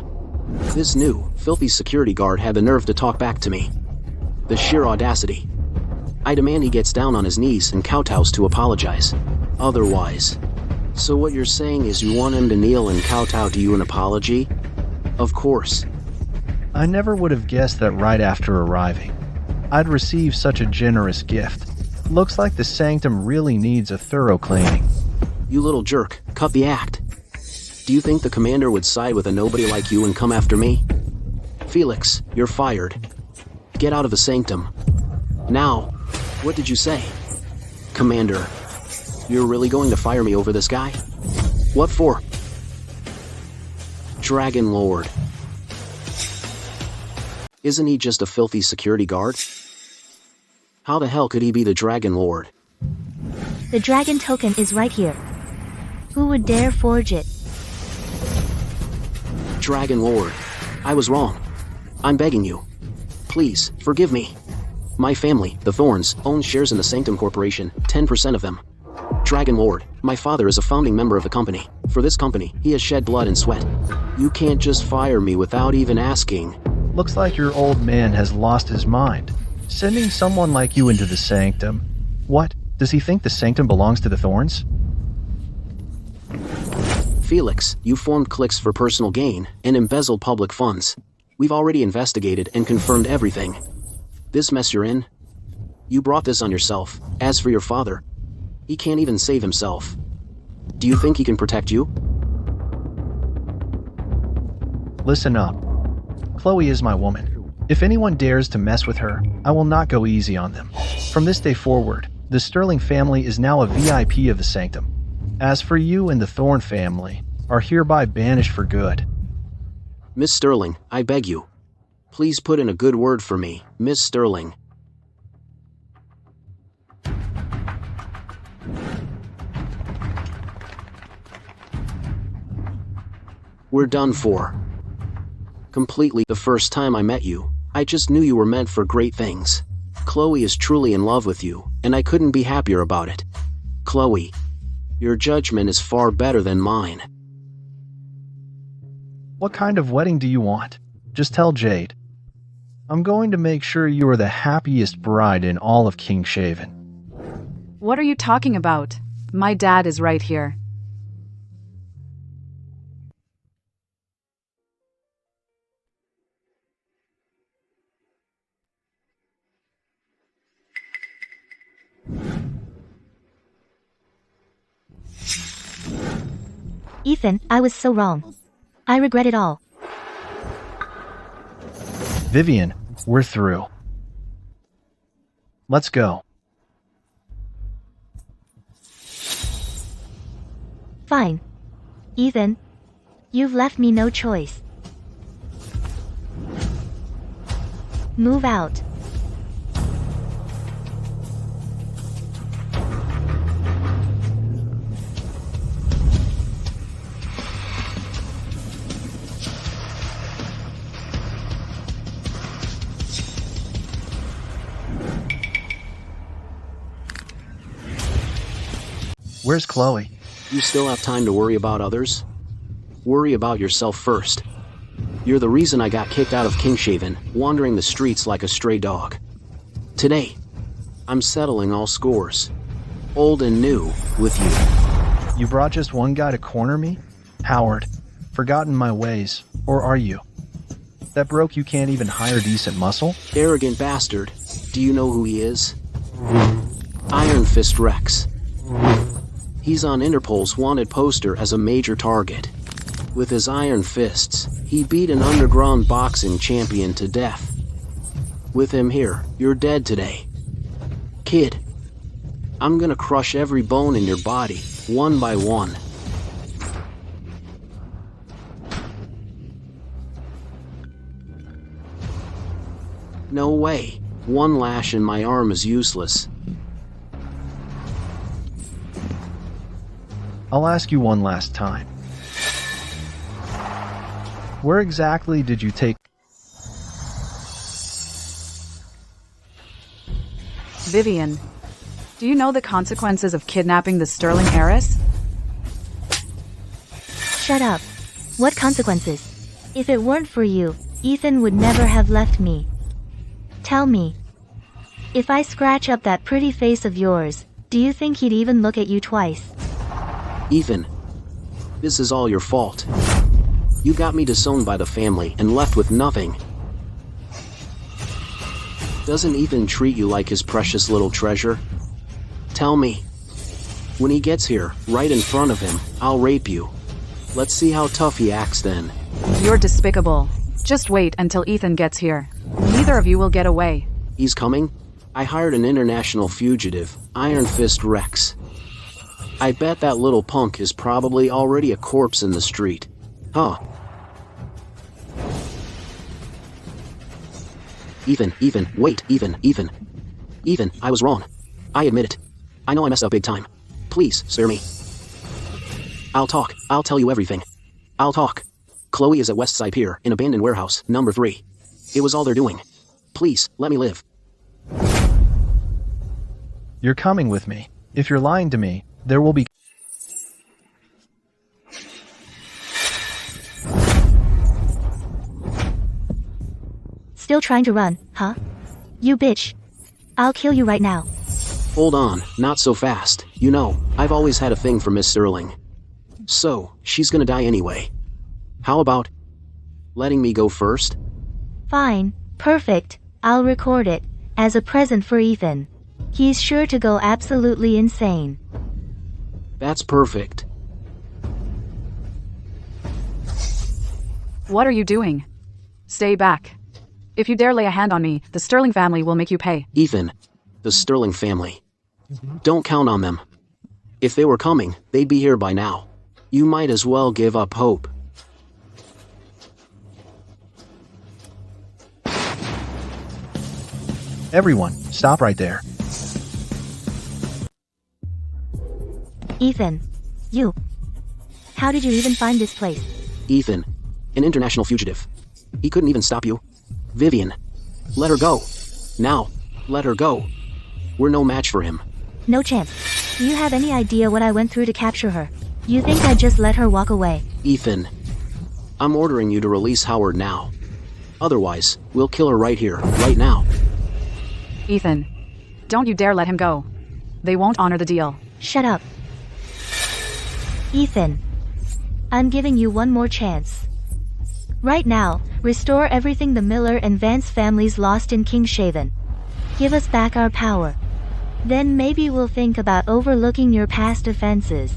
Speaker 1: This new, filthy security guard had the nerve to talk back to me. The sheer audacity. I demand he gets down on his knees and kowtows to apologize. Otherwise. So what you're saying is you want him to kneel and kowtow to you an apology? Of course.
Speaker 2: I never would have guessed that right after arriving, I'd receive such a generous gift. Looks like the sanctum really needs a thorough cleaning.
Speaker 1: You little jerk, cut the act. Do you think the commander would side with a nobody like you and come after me? Felix, you're fired. Get out of the sanctum. Now. What did you say? Commander, you're really going to fire me over this guy? What for? Dragon Lord. Isn't he just a filthy security guard? How the hell could he be the Dragon Lord?
Speaker 3: The dragon token is right here. Who would dare forge it?
Speaker 1: Dragon Lord. I was wrong. I'm begging you. Please, forgive me. My family, the Thorns, owns shares in the Sanctum Corporation, 10% of them. Dragon Lord, my father is a founding member of the company. For this company, he has shed blood and sweat. You can't just fire me without even asking.
Speaker 2: Looks like your old man has lost his mind. Sending someone like you into the sanctum. What? Does he think the sanctum belongs to the Thorns?
Speaker 1: Felix, you formed cliques for personal gain and embezzled public funds. We've already investigated and confirmed everything. This mess you're in, you brought this on yourself. As for your father, he can't even save himself. Do you think he can protect you?
Speaker 2: Listen up. Chloe is my woman. If anyone dares to mess with her, I will not go easy on them. From this day forward, the Sterling family is now a VIP of the sanctum. As for you and the Thorn family, are hereby banished for good.
Speaker 1: Miss Sterling, I beg you. Please put in a good word for me, Miss Sterling. We're done for. Completely. The first time I met you, I just knew you were meant for great things. Chloe is truly in love with you, and I couldn't be happier about it. Chloe, your judgment is far better than mine.
Speaker 2: What kind of wedding do you want? Just tell Jade. I'm going to make sure you are the happiest bride in all of Kingshaven.
Speaker 4: What are you talking about? My dad is right here.
Speaker 3: Ethan, I was so wrong. I regret it all.
Speaker 2: Vivian, we're through. Let's go.
Speaker 3: Fine. Ethan, you've left me no choice. Move out.
Speaker 2: Where's Chloe?
Speaker 1: You still have time to worry about others? Worry about yourself first. You're the reason I got kicked out of Kingshaven, wandering the streets like a stray dog. Today, I'm settling all scores, old and new, with you.
Speaker 2: You brought just one guy to corner me? Howard, forgotten my ways, or are you? That broke you can't even hire decent muscle?
Speaker 1: Arrogant bastard. Do you know who he is? Iron Fist Rex. He's on Interpol's wanted poster as a major target. With his iron fists, he beat an underground boxing champion to death. With him here, you're dead today. Kid, I'm gonna crush every bone in your body, one by one. No way. One lash in my arm is useless.
Speaker 2: I'll ask you one last time. Where exactly did you take...
Speaker 4: Vivian, do you know the consequences of kidnapping the Sterling heiress?
Speaker 3: Shut up. What consequences? If it weren't for you, Ethan would never have left me. Tell me. If I scratch up that pretty face of yours, do you think he'd even look at you twice?
Speaker 1: Ethan, this is all your fault. You got me disowned by the family and left with nothing. Doesn't Ethan treat you like his precious little treasure? Tell me. When he gets here, right in front of him, I'll rape you. Let's see how tough he acts then.
Speaker 4: You're despicable. Just wait until Ethan gets here. Neither of you will get away.
Speaker 1: He's coming? I hired an international fugitive, Iron Fist Rex. I bet that little punk is probably already a corpse in the street. Huh. Ethan, wait, Ethan, I was wrong. I admit it. I know I messed up big time. Please, spare me. I'll tell you everything. I'll talk. Chloe is at Westside Pier, in abandoned warehouse, number 3. It was all they're doing. Please, let me live.
Speaker 2: You're coming with me. If you're lying to me, there will be...
Speaker 3: Still trying to run, huh? You bitch. I'll kill you right now.
Speaker 1: Hold on, not so fast. You know, I've always had a thing for Miss Sterling. So, she's gonna die anyway. How about letting me go first?
Speaker 3: Fine, perfect. I'll record it, as a present for Ethan. He's sure to go absolutely insane.
Speaker 1: That's perfect.
Speaker 4: What are you doing? Stay back. If you dare lay a hand on me, the Sterling family will make you pay.
Speaker 1: Ethan, the Sterling family. Don't count on them. If they were coming, they'd be here by now. You might as well give up hope.
Speaker 2: Everyone, stop right there.
Speaker 3: Ethan. You. How did you even find this place?
Speaker 1: Ethan, an international fugitive. He couldn't even stop you. Vivian, let her go. Now, let her go. We're no match for him.
Speaker 3: No chance. Do you have any idea what I went through to capture her? You think I'd just let her walk away?
Speaker 1: Ethan, I'm ordering you to release Howard now. Otherwise, we'll kill her right here, right now.
Speaker 4: Ethan, don't you dare let him go. They won't honor the deal.
Speaker 3: Shut up. Ethan, I'm giving you one more chance. Right now, restore everything the Miller and Vance families lost in Kingshaven. Give us back our power. Then maybe we'll think about overlooking your past offenses.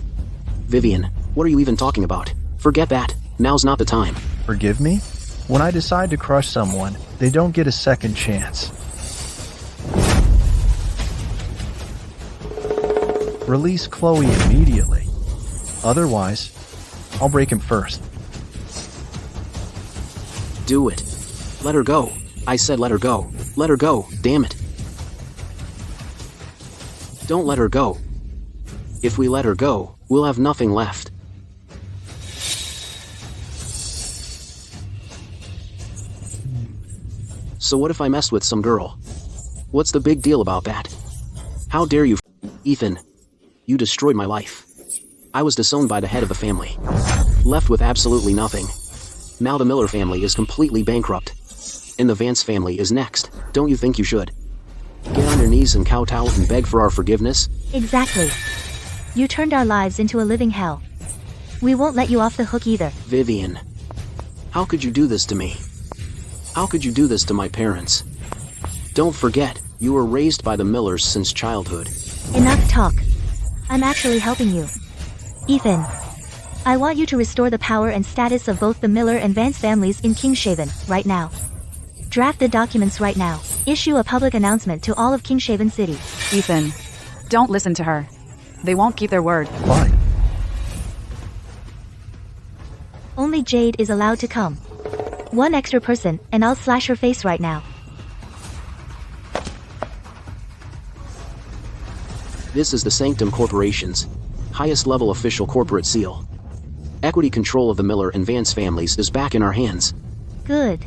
Speaker 1: Vivian, what are you even talking about? Forget that. Now's not the time.
Speaker 2: Forgive me? When I decide to crush someone, they don't get a second chance. Release Chloe immediately. Otherwise, I'll break him first.
Speaker 1: Do it. Let her go. I said let her go. Let her go, damn it. Don't let her go. If we let her go, we'll have nothing left. So what if I messed with some girl? What's the big deal about that? How dare you, Ethan? You destroyed my life. I was disowned by the head of the family. Left with absolutely nothing. Now the Miller family is completely bankrupt. And the Vance family is next. Don't you think you should? Get on your knees and kowtow and beg for our forgiveness?
Speaker 3: Exactly. You turned our lives into a living hell. We won't let you off the hook either.
Speaker 1: Vivian. How could you do this to me? How could you do this to my parents? Don't forget, you were raised by the Millers since childhood.
Speaker 3: Enough talk. I'm actually helping you. Ethan, I want you to restore the power and status of both the Miller and Vance families in Kingshaven, right now. Draft the documents right now. Issue a public announcement to all of Kingshaven City.
Speaker 4: Ethan, don't listen to her. They won't keep their word.
Speaker 2: Fine.
Speaker 3: Only Jade is allowed to come. One extra person, and I'll slash her face right now.
Speaker 1: This is the Sanctum Corporation's highest level official corporate seal. Equity control of the Miller and Vance families is back in our hands.
Speaker 3: Good.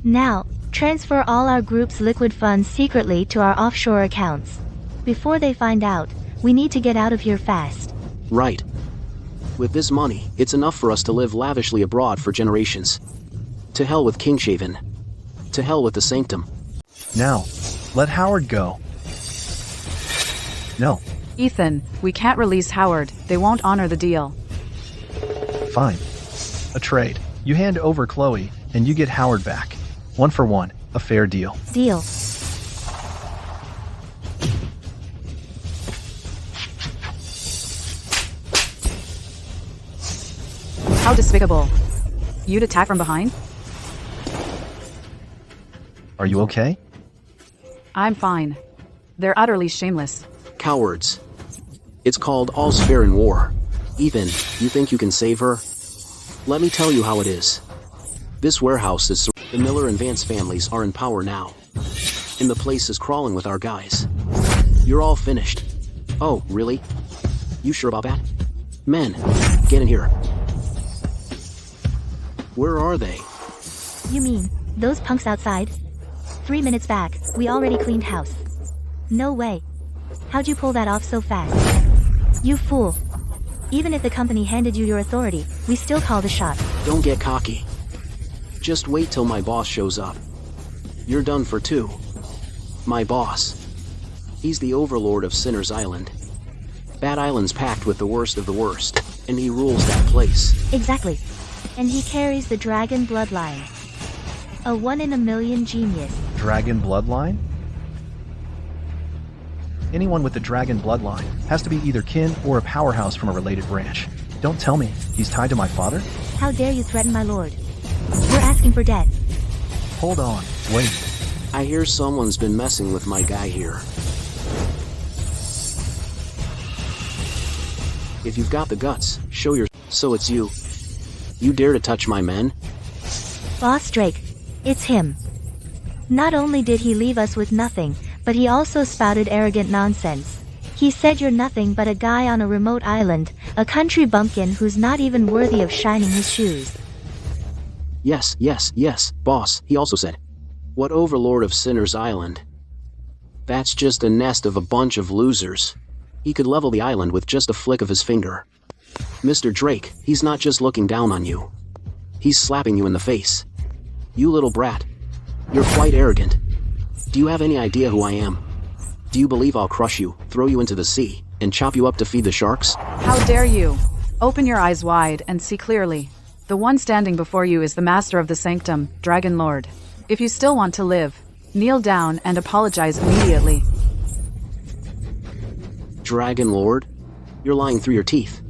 Speaker 3: Now, transfer all our group's liquid funds secretly to our offshore accounts. Before they find out, we need to get out of here fast.
Speaker 1: Right. With this money, it's enough for us to live lavishly abroad for generations. To hell with Kingshaven. To hell with the Sanctum.
Speaker 2: Now, let Howard go. No.
Speaker 4: Ethan, we can't release Howard. They won't honor the deal.
Speaker 2: Fine. A trade. You hand over Chloe, and you get Howard back. 1 for 1. A fair deal.
Speaker 3: Deal.
Speaker 4: How despicable. You'd attack from behind?
Speaker 2: Are you okay?
Speaker 4: I'm fine. They're utterly shameless.
Speaker 1: Cowards. It's called all's fair in war. Ethan, you think you can save her? Let me tell you how it is. This warehouse is... The Miller and Vance families are in power now. And the place is crawling with our guys. You're all finished. Oh, really? You sure about that? Men, get in here. Where are they?
Speaker 3: You mean, those punks outside? 3 minutes back, we already cleaned house. No way. How'd you pull that off so fast? You fool. Even if the company handed you your authority, we still call the shot.
Speaker 1: Don't get cocky. Just wait till my boss shows up. You're done for two. My boss. He's the overlord of Sinner's Island. That island's packed with the worst of the worst, and he rules that place.
Speaker 3: Exactly. And he carries the dragon bloodline. A 1 in a million genius.
Speaker 2: Dragon bloodline? Anyone with the dragon bloodline has to be either kin or a powerhouse from a related branch. Don't tell me he's tied to my father?
Speaker 3: How dare you threaten my lord? You're asking for death.
Speaker 2: Hold on, wait.
Speaker 1: I hear someone's been messing with my guy here. If you've got the guts, show your... So it's you. You dare to touch my men?
Speaker 3: Boss Drake, it's him. Not only did he leave us with nothing, but he also spouted arrogant nonsense. He said you're nothing but a guy on a remote island, a country bumpkin who's not even worthy of shining his shoes.
Speaker 1: Yes, boss, he also said. What overlord of Sinner's Island? That's just a nest of a bunch of losers. He could level the island with just a flick of his finger. Mr. Drake, he's not just looking down on you. He's slapping you in the face. You little brat. You're quite arrogant. Do you have any idea who I am? Do you believe I'll crush you, throw you into the sea, and chop you up to feed the sharks?
Speaker 4: How dare you? Open your eyes wide and see clearly. The one standing before you is the master of the sanctum, Dragon Lord. If you still want to live, kneel down and apologize immediately.
Speaker 1: Dragon Lord? You're lying through your teeth.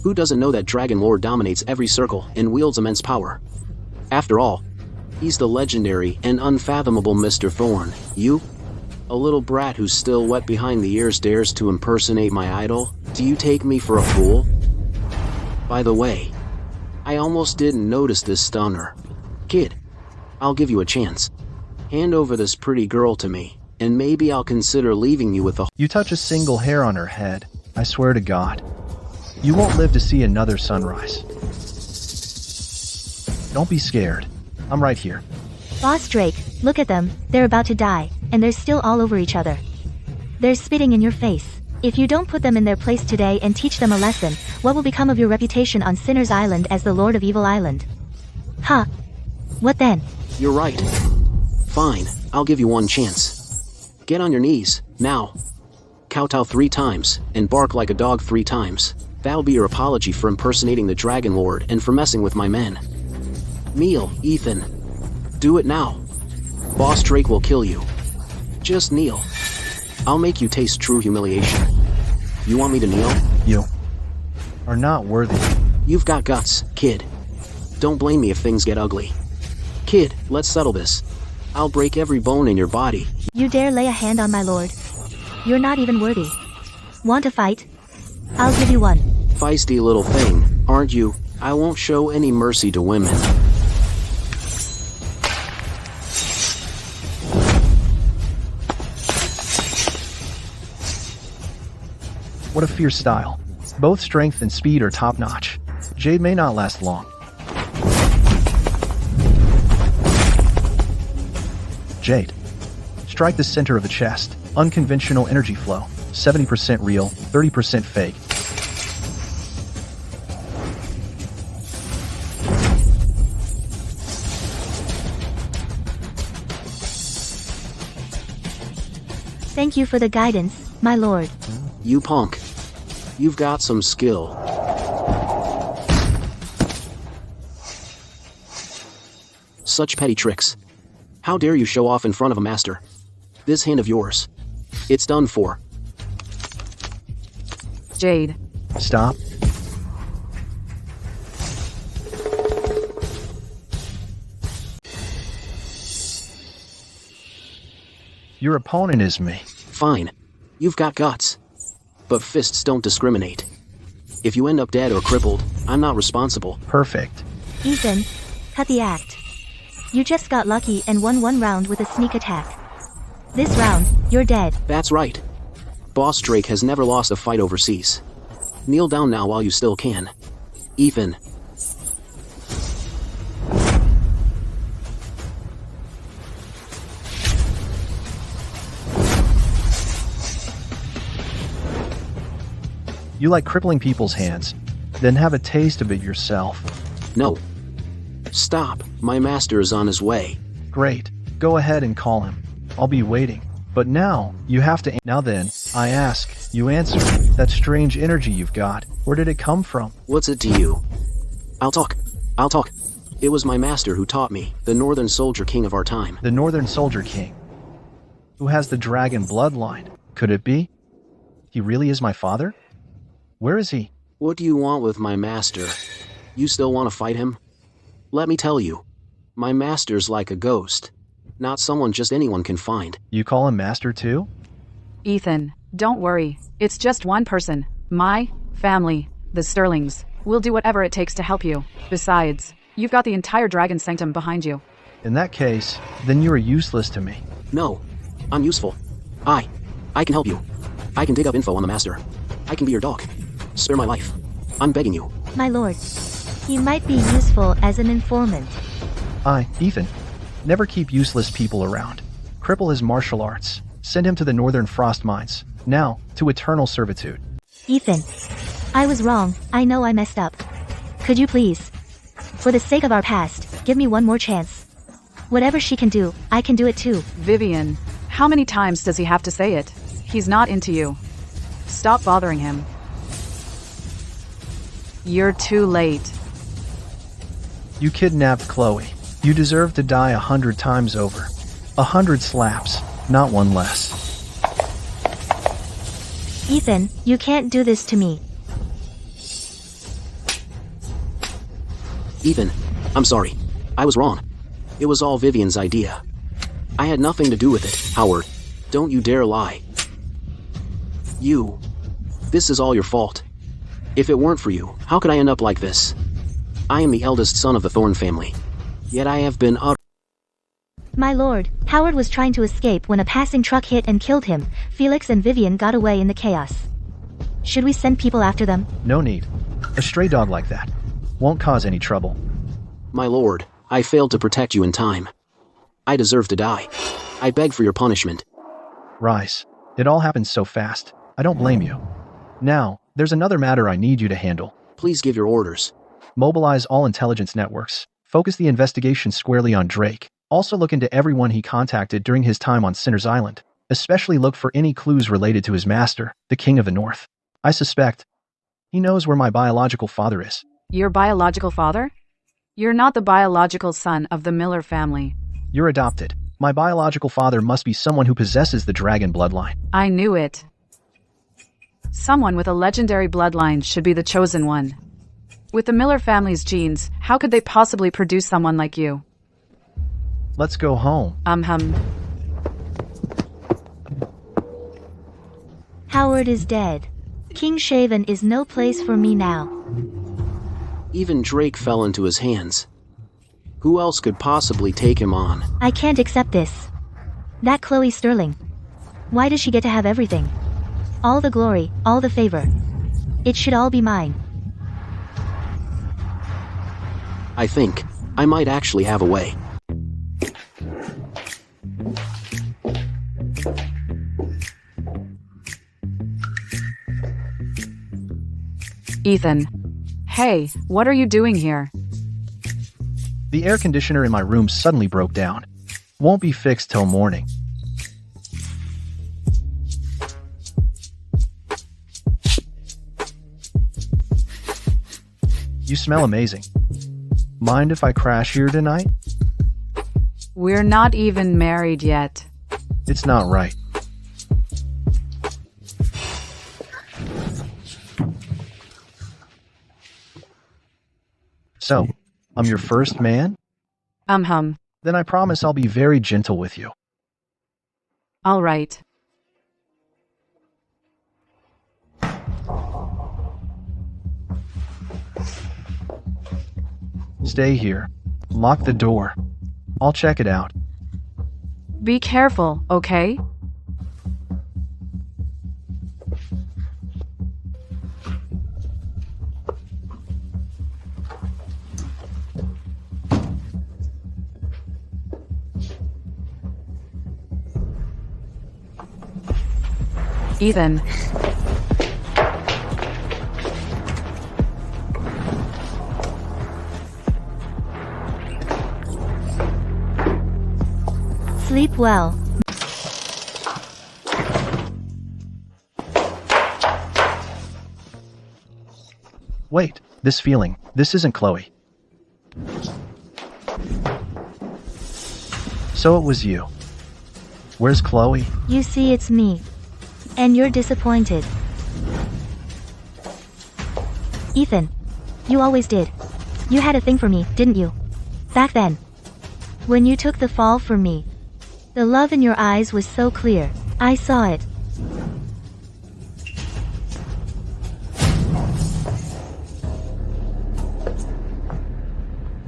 Speaker 1: Who doesn't know that Dragon Lord dominates every circle and wields immense power? After all, he's the legendary and unfathomable Mr. Thorn. You? A little brat who's still wet behind the ears dares to impersonate my idol? Do you take me for a fool? By the way, I almost didn't notice this stunner. Kid, I'll give you a chance. Hand over this pretty girl to me, and maybe I'll consider leaving you with a—
Speaker 2: You touch a single hair on her head, I swear to God. You won't live to see another sunrise. Don't be scared. I'm right here.
Speaker 3: Boss Drake, look at them, they're about to die, and they're still all over each other. They're spitting in your face. If you don't put them in their place today and teach them a lesson, what will become of your reputation on Sinner's Island as the Lord of Evil Island? Huh? What then?
Speaker 1: You're right. Fine, I'll give you one chance. Get on your knees, now. Kowtow 3 times, and bark like a dog 3 times. That'll be your apology for impersonating the Dragon Lord and for messing with my men. Kneel, Ethan. Do it now. Boss Drake will kill you. Just kneel. I'll make you taste true humiliation. You want me to kneel?
Speaker 2: You are not worthy.
Speaker 1: You've got guts, kid. Don't blame me if things get ugly. Kid, let's settle this. I'll break every bone in your body.
Speaker 3: You dare lay a hand on my lord? You're not even worthy. Want to fight? I'll give you one.
Speaker 1: Feisty little thing, aren't you? I won't show any mercy to women.
Speaker 2: What a fierce style. Both strength and speed are top-notch. Jade may not last long. Jade. Strike the center of the chest. Unconventional energy flow. 70% real, 30% fake.
Speaker 3: Thank you for the guidance, my lord.
Speaker 1: You punk. You've got some skill. Such petty tricks. How dare you show off in front of a master? This hand of yours. It's done for.
Speaker 4: Jade.
Speaker 2: Stop. Your opponent is me.
Speaker 1: Fine. You've got guts. But fists don't discriminate. If you end up dead or crippled, I'm not responsible.
Speaker 2: Perfect.
Speaker 3: Ethan, cut the act. You just got lucky and won one round with a sneak attack. This round, you're dead.
Speaker 1: That's right. Boss Drake has never lost a fight overseas. Kneel down now while you still can. Ethan.
Speaker 2: You like crippling people's hands. Then have a taste of it yourself.
Speaker 1: No. Stop. My master is on his way.
Speaker 2: Great. Go ahead and call him. I'll be waiting. But now, you have to— Now then, I ask, you answer. That strange energy you've got, where did it come from?
Speaker 1: What's it to you? I'll talk. It was my master who taught me, the Northern Soldier King of our time.
Speaker 2: The Northern Soldier King. Who has the dragon bloodline. Could it be? He really is my father? Where is he?
Speaker 1: What do you want with my master? You still want to fight him? Let me tell you, my master's like a ghost. Not someone just anyone can find.
Speaker 2: You call him master too?
Speaker 4: Ethan, don't worry. It's just one person. My family, the Sterlings. We'll do whatever it takes to help you. Besides, you've got the entire Dragon Sanctum behind you.
Speaker 2: In that case, then you are useless to me.
Speaker 1: No, I'm useful. I can help you. I can dig up info on the master. I can be your dog. Spare my life. I'm begging you.
Speaker 3: My lord. He might be useful as an informant.
Speaker 2: Ethan. Never keep useless people around. Cripple his martial arts. Send him to the Northern Frost Mines. Now, to eternal servitude.
Speaker 3: Ethan. I was wrong. I know I messed up. Could you please For the sake of our past, give me one more chance. Whatever she can do, I can do it too.
Speaker 4: Vivian, how many times does he have to say it? He's not into you. Stop bothering him. You're too late.
Speaker 2: You kidnapped Chloe. You deserve to die 100 times over. 100 slaps, not one less.
Speaker 3: Ethan, you can't do this to me.
Speaker 1: Ethan, I'm sorry. I was wrong. It was all Vivian's idea. I had nothing to do with it, Howard. Don't you dare lie. This is all your fault. If it weren't for you, how could I end up like this? I am the eldest son of the Thorne family. Yet I have been
Speaker 3: My lord, Howard was trying to escape when a passing truck hit and killed him. Felix and Vivian got away in the chaos. Should we send people after them?
Speaker 2: No need. A stray dog like that won't cause any trouble.
Speaker 1: My lord, I failed to protect you in time. I deserve to die. I beg for your punishment.
Speaker 2: Rise. It all happened so fast. I don't blame you. Now, there's another matter I need you to handle.
Speaker 1: Please give your orders.
Speaker 2: Mobilize all intelligence networks. Focus the investigation squarely on Drake. Also look into everyone he contacted during his time on Sinner's Island. Especially look for any clues related to his master, the King of the North. I suspect he knows where my biological father is.
Speaker 4: Your biological father? You're not the biological son of the Miller family.
Speaker 2: You're adopted. My biological father must be someone who possesses the dragon bloodline.
Speaker 4: I knew it. Someone with a legendary bloodline should be the chosen one. With the Miller family's genes, how could they possibly produce someone like you?
Speaker 2: Let's go home.
Speaker 3: Howard is dead. King Shaven is no place for me now.
Speaker 1: Even Drake fell into his hands. Who else could possibly take him on?
Speaker 3: I can't accept this. That Chloe Sterling. Why does she get to have everything? All the glory, all the favor. It should all be mine.
Speaker 1: I think I might actually have a way.
Speaker 4: Ethan. Hey, what are you doing here?
Speaker 2: The air conditioner in my room suddenly broke down. Won't be fixed till morning. You smell amazing. Mind if I crash here tonight?
Speaker 4: We're not even married yet.
Speaker 2: It's not right. So, I'm your first man? Then I promise I'll be very gentle with you.
Speaker 4: All right.
Speaker 2: Stay here. Lock the door. I'll check it out.
Speaker 4: Be careful, okay? Ethan.
Speaker 3: Sleep well.
Speaker 2: Wait, this feeling. This isn't Chloe. So it was you. Where's Chloe?
Speaker 3: You see, it's me. And you're disappointed. Ethan. You always did. You had a thing for me, didn't you? Back then. When you took the fall for me. The love in your eyes was so clear. I saw it.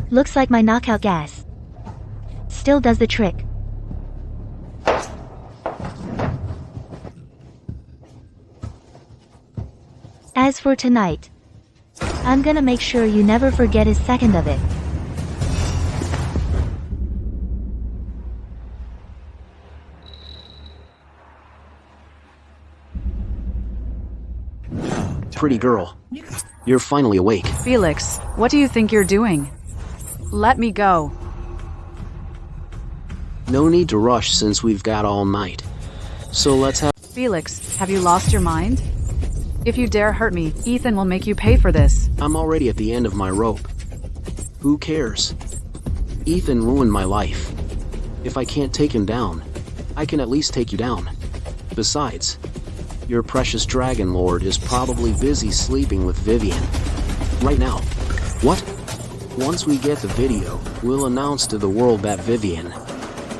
Speaker 3: Looks like my knockout gas still does the trick. As for tonight, I'm gonna make sure you never forget a second of it.
Speaker 1: Pretty girl. You're finally awake.
Speaker 4: Felix, what do you think you're doing? Let me go.
Speaker 1: No need to rush since we've got all night. So let's have...
Speaker 4: Felix, have you lost your mind? If you dare hurt me, Ethan will make you pay for this.
Speaker 1: I'm already at the end of my rope. Who cares? Ethan ruined my life. If I can't take him down, I can at least take you down. Besides, your precious Dragon Lord is probably busy sleeping with Vivian right now. What? Once we get the video, we'll announce to the world that Vivian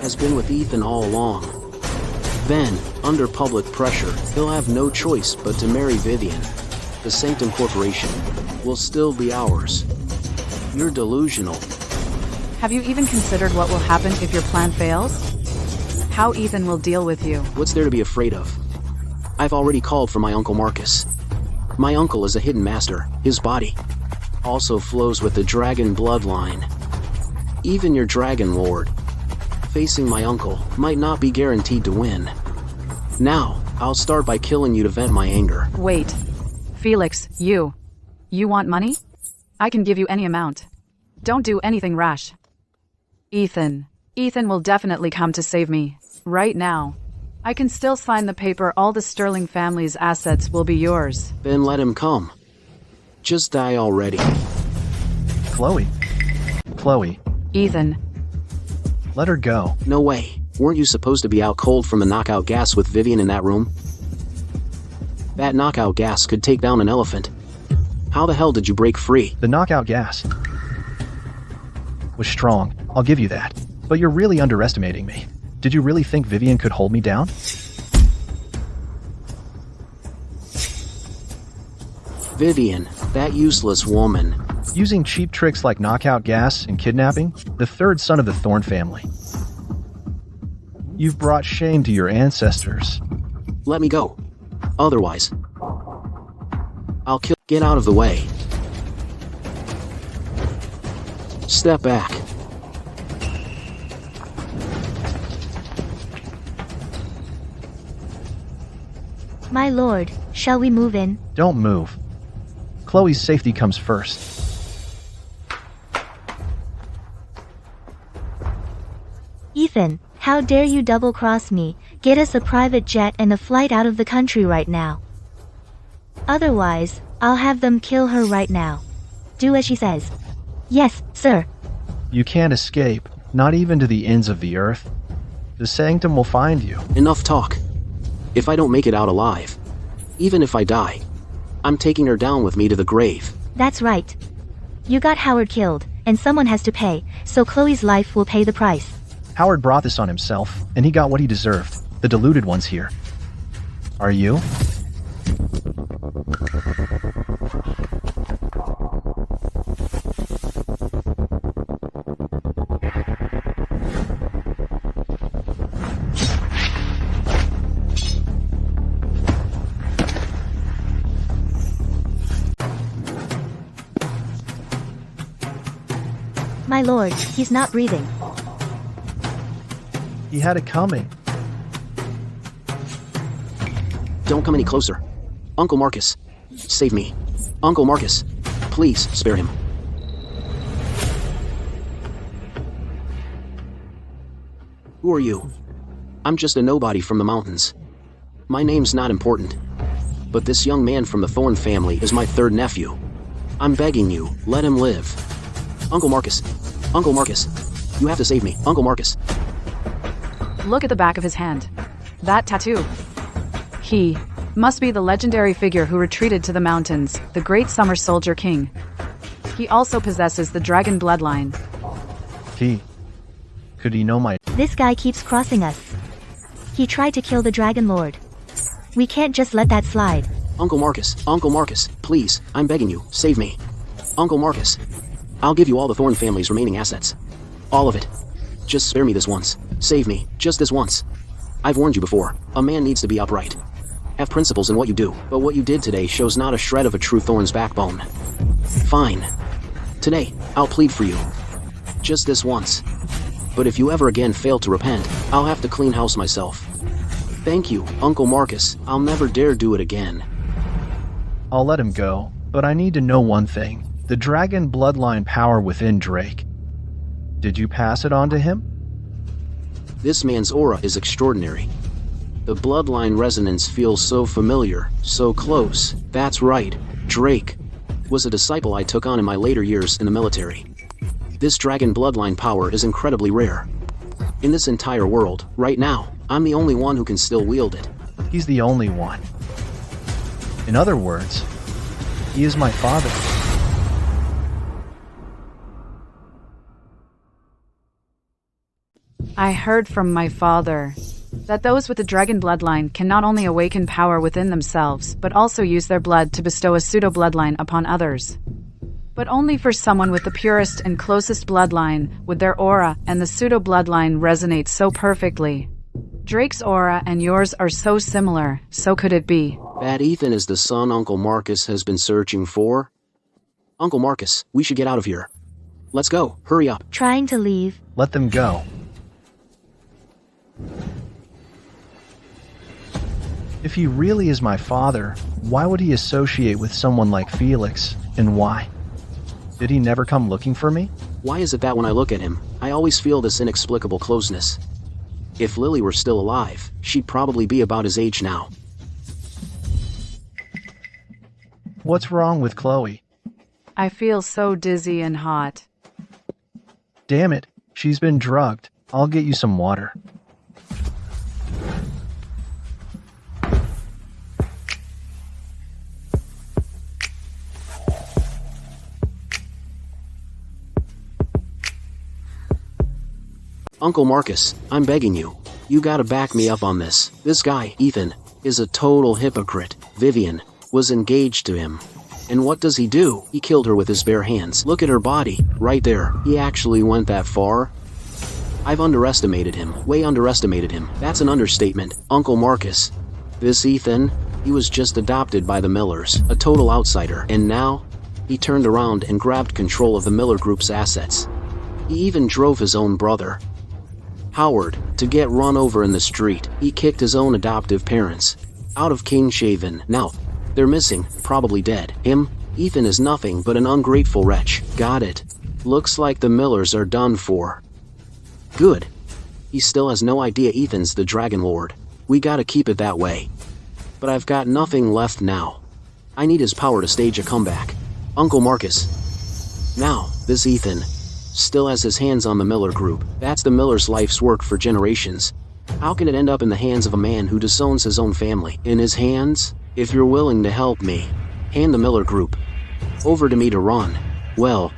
Speaker 1: has been with Ethan all along. Then, under public pressure, he'll have no choice but to marry Vivian. The Sanctum Corporation will still be ours. You're delusional.
Speaker 4: Have you even considered what will happen if your plan fails? How Ethan will deal with you?
Speaker 1: What's there to be afraid of? I've already called for my Uncle Marcus. My uncle is a hidden master. His body also flows with the dragon bloodline. Even your Dragon Lord, facing my uncle, might not be guaranteed to win. Now, I'll start by killing you to vent my anger.
Speaker 4: Wait. Felix, you want money? I can give you any amount. Don't do anything rash. Ethan will definitely come to save me. Right now. I can still sign the paper. All the Sterling family's assets will be yours.
Speaker 1: Then let him come. Just die already.
Speaker 2: Chloe.
Speaker 4: Ethan.
Speaker 2: Let her go.
Speaker 1: No way. Weren't you supposed to be out cold from the knockout gas with Vivian in that room? That knockout gas could take down an elephant. How the hell did you break free?
Speaker 2: The knockout gas was strong, I'll give you that. But you're really underestimating me. Did you really think Vivian could hold me down?
Speaker 1: Vivian, that useless woman.
Speaker 2: Using cheap tricks like knockout gas and kidnapping, the third son of the Thorn family. You've brought shame to your ancestors.
Speaker 1: Let me go. Otherwise, I'll kill. Get out of the way. Step back.
Speaker 3: My lord, shall we move in?
Speaker 2: Don't move. Chloe's safety comes first.
Speaker 3: Ethan, how dare you double-cross me? Get us a private jet and a flight out of the country right now. Otherwise, I'll have them kill her right now. Do as she says. Yes, sir.
Speaker 2: You can't escape, not even to the ends of the earth. The Sanctum will find you.
Speaker 1: Enough talk. If I don't make it out alive, even if I die, I'm taking her down with me to the grave.
Speaker 3: That's right. You got Howard killed, and someone has to pay, so Chloe's life will pay the price.
Speaker 2: Howard brought this on himself, and he got what he deserved. The deluded ones here. Are you?
Speaker 3: My lord, he's not breathing.
Speaker 2: He had it coming.
Speaker 1: Don't come any closer. Uncle Marcus, save me. Uncle Marcus, please spare him. Who are you? I'm just a nobody from the mountains. My name's not important. But this young man from the Thorn family is my third nephew. I'm begging you, let him live. Uncle Marcus, you have to save me. Uncle Marcus.
Speaker 4: Look at the back of his hand. That tattoo. He must be the legendary figure who retreated to the mountains, the great summer soldier king. He also possesses the dragon bloodline.
Speaker 2: Could he know my...
Speaker 3: This guy keeps crossing us. He tried to kill the Dragon Lord. We can't just let that slide.
Speaker 1: Uncle Marcus, please, I'm begging you, save me. Uncle Marcus, I'll give you all the Thorn family's remaining assets. All of it. Just spare me this once. Save me, just this once. I've warned you before, a man needs to be upright. Have principles in what you do, but what you did today shows not a shred of a true Thorn's backbone. Fine. Today, I'll plead for you. Just this once. But if you ever again fail to repent, I'll have to clean house myself. Thank you, Uncle Marcus. I'll never dare do it again.
Speaker 2: I'll let him go, but I need to know one thing. The dragon bloodline power within Drake. Did you pass it on to him?
Speaker 1: This man's aura is extraordinary. The bloodline resonance feels so familiar, so close. That's right, Drake was a disciple I took on in my later years in the military. This dragon bloodline power is incredibly rare. In this entire world, right now, I'm the only one who can still wield it.
Speaker 2: He's the only one. In other words, he is my father.
Speaker 4: I heard from my father that those with the dragon bloodline can not only awaken power within themselves, but also use their blood to bestow a pseudo-bloodline upon others. But only for someone with the purest and closest bloodline, would their aura and the pseudo-bloodline resonate so perfectly. Drake's aura and yours are so similar, so could it be
Speaker 1: that Ethan is the son Uncle Marcus has been searching for? Uncle Marcus, we should get out of here. Let's go, hurry up.
Speaker 3: Trying to leave.
Speaker 2: Let them go. If he really is my father, why would he associate with someone like Felix, and why? Did he never come looking for me?
Speaker 1: Why is it that when I look at him, I always feel this inexplicable closeness? If Lily were still alive, she'd probably be about his age now.
Speaker 2: What's wrong with Chloe?
Speaker 4: I feel so dizzy and hot.
Speaker 2: Damn it, she's been drugged. I'll get you some water.
Speaker 1: Uncle Marcus, I'm begging you. You gotta back me up on this. This guy, Ethan, is a total hypocrite. Vivian was engaged to him. And what does he do? He killed her with his bare hands. Look at her body, right there. He actually went that far? I've underestimated him, way underestimated him. That's an understatement. Uncle Marcus. This Ethan, he was just adopted by the Millers, a total outsider. And now, he turned around and grabbed control of the Miller Group's assets. He even drove his own brother, Howard, to get run over in the street. He kicked his own adoptive parents out of Kingshaven. Now, they're missing, probably dead. Him, Ethan, is nothing but an ungrateful wretch. Got it. Looks like the Millers are done for. Good. He still has no idea Ethan's the Dragon Lord. We gotta keep it that way. But I've got nothing left now. I need his power to stage a comeback. Uncle Marcus. Now, this Ethan still has his hands on the Miller Group. That's the Miller's life's work for generations. How can it end up in the hands of a man who disowns his own family? In his hands? If you're willing to help me, hand the Miller Group over to me to run. Well,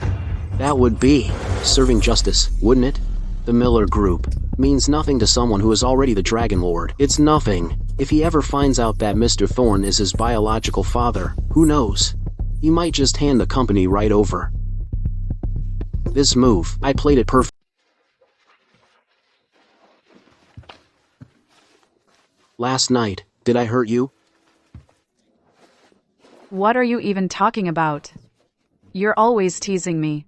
Speaker 1: that would be serving justice, wouldn't it? The Miller Group means nothing to someone who is already the Dragon Lord. It's nothing. If he ever finds out that Mr. Thorne is his biological father, who knows? He might just hand the company right over. This move, I played it perfect. Last night, did I hurt you?
Speaker 4: What are you even talking about? You're always teasing me.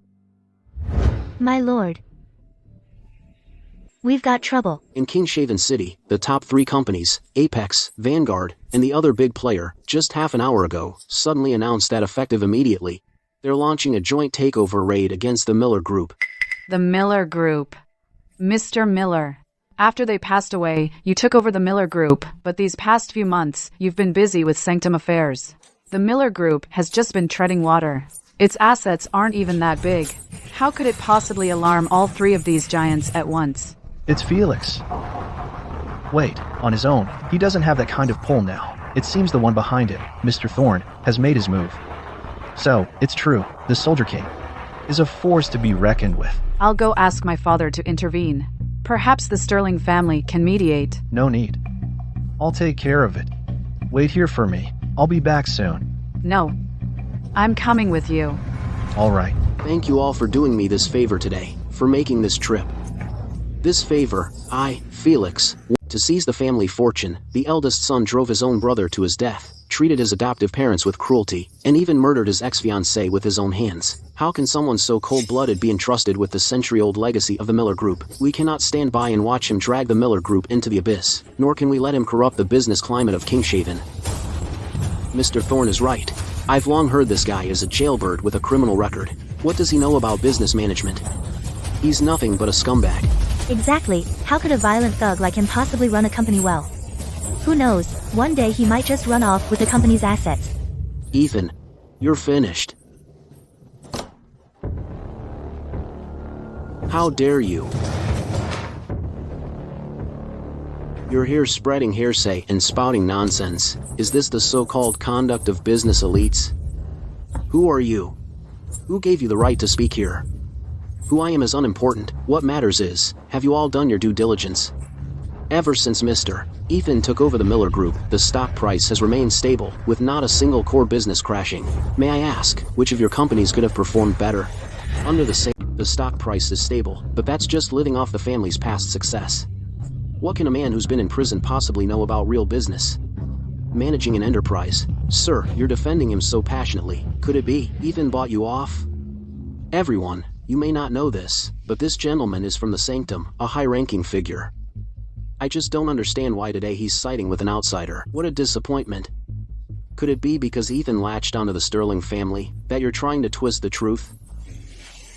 Speaker 3: My lord. We've got trouble.
Speaker 1: In Kingshaven City, the top 3 companies, Apex, Vanguard, and the other big player, just half an hour ago, suddenly announced that effective immediately, they're launching a joint takeover raid against the Miller Group.
Speaker 4: The Miller Group. Mr. Miller. After they passed away, you took over the Miller Group, but these past few months, you've been busy with Sanctum affairs. The Miller Group has just been treading water. Its assets aren't even that big. How could it possibly alarm all 3 of these giants at once?
Speaker 2: It's Felix. Wait, on his own, he doesn't have that kind of pull now. It seems the one behind it, Mr. Thorne, has made his move. So, it's true, the Soldier King is a force to be reckoned with.
Speaker 4: I'll go ask my father to intervene. Perhaps the Sterling family can mediate.
Speaker 2: No need. I'll take care of it. Wait here for me. I'll be back soon.
Speaker 4: No. I'm coming with you.
Speaker 2: All right.
Speaker 1: Thank you all for doing me this favor today, for making this trip. This favor, I, Felix, to seize the family fortune. The eldest son drove his own brother to his death, treated his adoptive parents with cruelty, and even murdered his ex-fiancée with his own hands. How can someone so cold-blooded be entrusted with the century-old legacy of the Miller Group? We cannot stand by and watch him drag the Miller Group into the abyss, nor can we let him corrupt the business climate of Kingshaven. Mr. Thorne is right. I've long heard this guy is a jailbird with a criminal record. What does he know about business management? He's nothing but a scumbag.
Speaker 3: Exactly, how could a violent thug like him possibly run a company well? Who knows, one day he might just run off with the company's assets.
Speaker 1: Ethan, you're finished. How dare you? You're here spreading hearsay and spouting nonsense. Is this the so-called conduct of business elites? Who are you? Who gave you the right to speak here? Who I am is unimportant. What matters is, have you all done your due diligence? Ever since Mr. Ethan took over the Miller Group, the stock price has remained stable, with not a single core business crashing. May I ask, which of your companies could have performed better? Under the stock price is stable, but that's just living off the family's past success. What can a man who's been in prison possibly know about real business? Managing an enterprise. Sir, you're defending him so passionately. Could it be Ethan bought you off? Everyone, you may not know this, but this gentleman is from the Sanctum, a high-ranking figure. I just don't understand why today he's siding with an outsider. What a disappointment. Could it be because Ethan latched onto the Sterling family, that you're trying to twist the truth?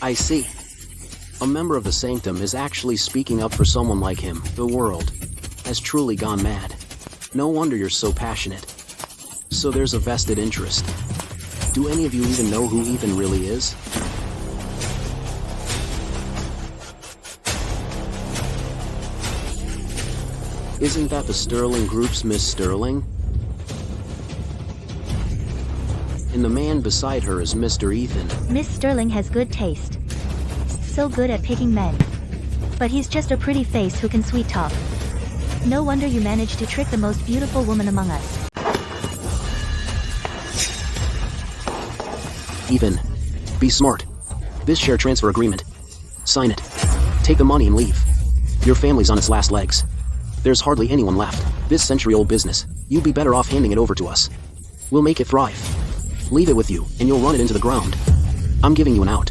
Speaker 1: I see. A member of the Sanctum is actually speaking up for someone like him. The world has truly gone mad. No wonder you're so passionate. So there's a vested interest. Do any of you even know who Ethan really is? Isn't that the Sterling Group's Miss Sterling? And the man beside her is Mr. Ethan.
Speaker 3: Miss Sterling has good taste. So good at picking men. But he's just a pretty face who can sweet talk. No wonder you managed to trick the most beautiful woman among us.
Speaker 1: Ethan, be smart. This share transfer agreement. Sign it. Take the money and leave. Your family's on its last legs. There's hardly anyone left. This century-old business. You'd be better off handing it over to us. We'll make it thrive. Leave it with you, and you'll run it into the ground. I'm giving you an out.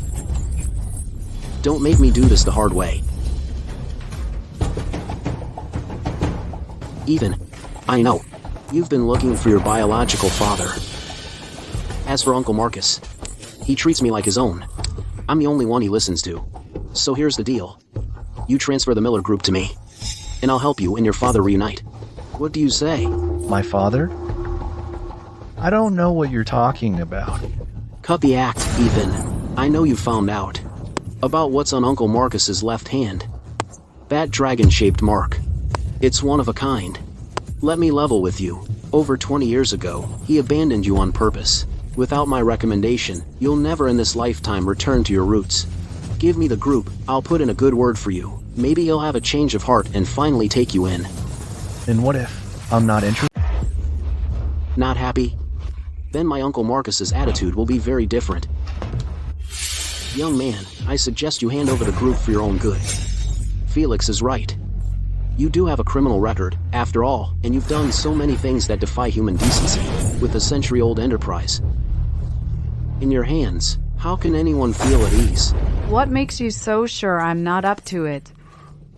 Speaker 1: Don't make me do this the hard way. Ethan, I know. You've been looking for your biological father. As for Uncle Marcus, he treats me like his own. I'm the only one he listens to. So here's the deal. You transfer the Miller Group to me, and I'll help you and your father reunite. What do you say?
Speaker 2: My father? I don't know what you're talking about.
Speaker 1: Cut the act, Ethan. I know you found out about what's on Uncle Marcus's left hand. That dragon-shaped mark. It's one of a kind. Let me level with you. Over 20 years ago, he abandoned you on purpose. Without my recommendation, you'll never in this lifetime return to your roots. Give me the group, I'll put in a good word for you. Maybe he'll have a change of heart and finally take you in.
Speaker 2: And what if I'm not interested?
Speaker 1: Not happy? Then my Uncle Marcus's attitude will be very different. Young man, I suggest you hand over the group for your own good. Felix is right. You do have a criminal record, after all, and you've done so many things that defy human decency, with a century-old enterprise in your hands. How can anyone feel at ease?
Speaker 4: What makes you so sure I'm not up to it?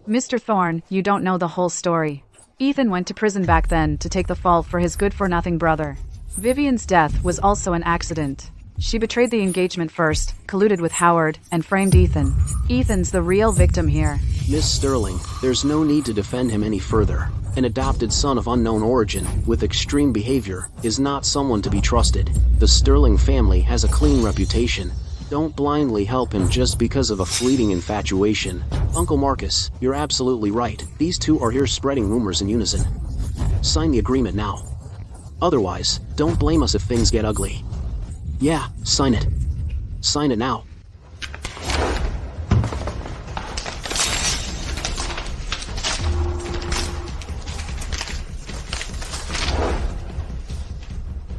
Speaker 4: Mr. Thorne, you don't know the whole story. Ethan went to prison back then to take the fall for his good-for-nothing brother. Vivian's death was also an accident. She betrayed the engagement first, colluded with Howard, and framed Ethan. Ethan's the real victim here.
Speaker 1: Miss Sterling, there's no need to defend him any further. An adopted son of unknown origin, with extreme behavior, is not someone to be trusted. The Sterling family has a clean reputation. Don't blindly help him just because of a fleeting infatuation. Uncle Marcus, you're absolutely right. These two are here spreading rumors in unison. Sign the agreement now. Otherwise, don't blame us if things get ugly. Yeah, sign it. Sign it now.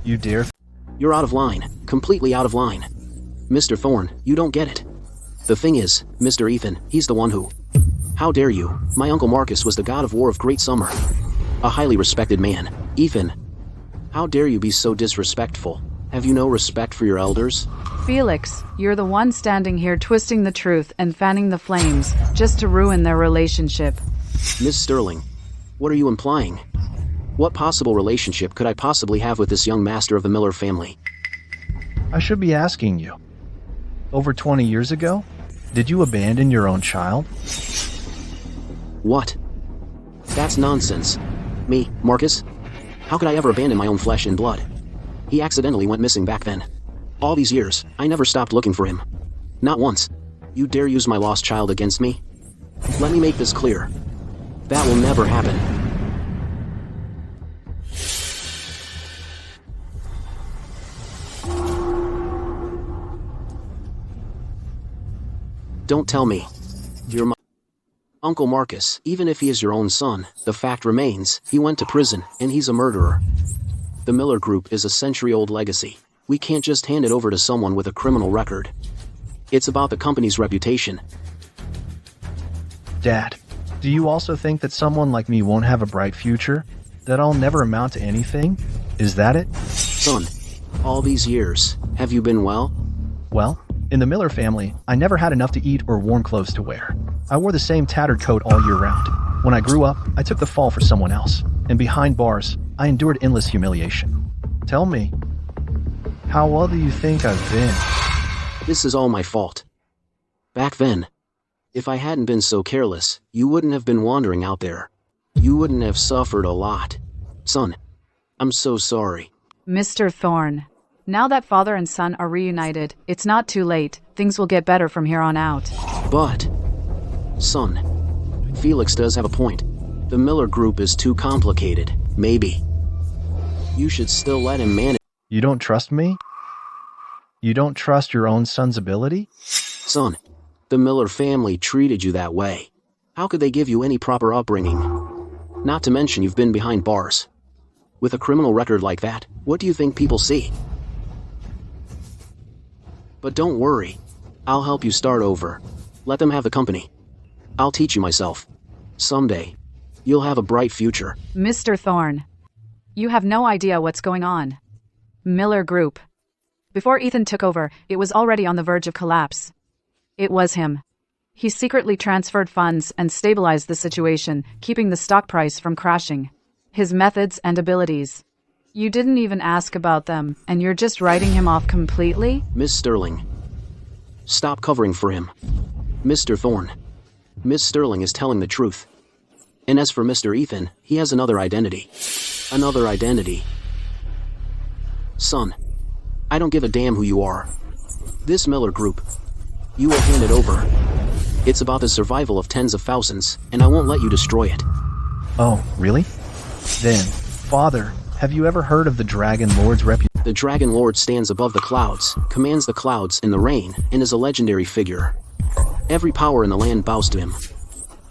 Speaker 2: You dare?
Speaker 1: You're out of line. Completely out of line. Mr. Thorne, you don't get it. The thing is, Mr. Ethan, he's the one who... How dare you? My Uncle Marcus was the god of war of Great Summer. A highly respected man. Ethan, how dare you be so disrespectful? Have you no respect for your elders?
Speaker 4: Felix, you're the one standing here twisting the truth and fanning the flames, just to ruin their relationship.
Speaker 1: Miss Sterling, what are you implying? What possible relationship could I possibly have with this young master of the Miller family?
Speaker 2: I should be asking you. Over 20 years ago? Did you abandon your own child?
Speaker 1: What? That's nonsense. Me, Marcus? How could I ever abandon my own flesh and blood? He accidentally went missing back then. All these years, I never stopped looking for him. Not once. You dare use my lost child against me? Let me make this clear. That will never happen. Don't tell me. You're my Uncle Marcus. Even if he is your own son, the fact remains, he went to prison, and he's a murderer. The Miller Group is a century-old legacy. We can't just hand it over to someone with a criminal record. It's about the company's reputation.
Speaker 2: Dad, do you also think that someone like me won't have a bright future? That I'll never amount to anything? Is that it?
Speaker 1: Son, all these years, have you been well?
Speaker 2: Well, in the Miller family, I never had enough to eat or warm clothes to wear. I wore the same tattered coat all year round. When I grew up, I took the fall for someone else, and behind bars, I endured endless humiliation. Tell me, how well do you think I've been?
Speaker 1: This is all my fault. Back then, if I hadn't been so careless, you wouldn't have been wandering out there. You wouldn't have suffered a lot. Son, I'm so sorry.
Speaker 4: Mr. Thorne, now that father and son are reunited, it's not too late. Things will get better from here on out.
Speaker 1: But, son, Felix does have a point. The Miller Group is too complicated, maybe. You should still let him manage.
Speaker 2: You don't trust me? You don't trust your own son's ability?
Speaker 1: Son, the Miller family treated you that way. How could they give you any proper upbringing? Not to mention you've been behind bars. With a criminal record like that, what do you think people see? But don't worry. I'll help you start over. Let them have the company. I'll teach you myself. Someday, you'll have a bright future.
Speaker 4: Mr. Thorne, you have no idea what's going on. Miller Group. Before Ethan took over, it was already on the verge of collapse. It was him. He secretly transferred funds and stabilized the situation, keeping the stock price from crashing. His methods and abilities. You didn't even ask about them, and you're just writing him off completely?
Speaker 1: Miss Sterling, stop covering for him. Mr. Thorne, Miss Sterling is telling the truth. And as for Mr. Ethan, he has another identity. Another identity. Son, I don't give a damn who you are. This Miller Group, you will hand it over. It's about the survival of tens of thousands, and I won't let you destroy it.
Speaker 2: Oh, really? Then, Father, have you ever heard of the Dragon Lord's reputation?
Speaker 1: The Dragon Lord stands above the clouds, commands the clouds and the rain, and is a legendary figure. Every power in the land bows to him.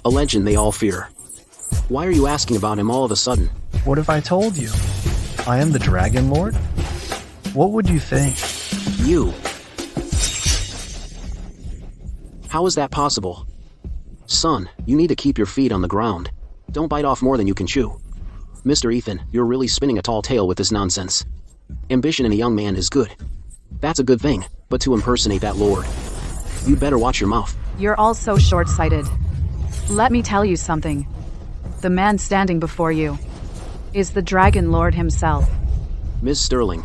Speaker 1: A legend they all fear. Why are you asking about him all of a sudden?
Speaker 2: What if I told you? I am the Dragon Lord? What would you think?
Speaker 1: You. How is that possible? Son, you need to keep your feet on the ground. Don't bite off more than you can chew. Mr. Ethan, you're really spinning a tall tale with this nonsense. Ambition in a young man is good. That's a good thing, but to impersonate that lord, you'd better watch your mouth.
Speaker 4: You're all so short-sighted. Let me tell you something. The man standing before you is the Dragon Lord himself.
Speaker 1: Miss Sterling,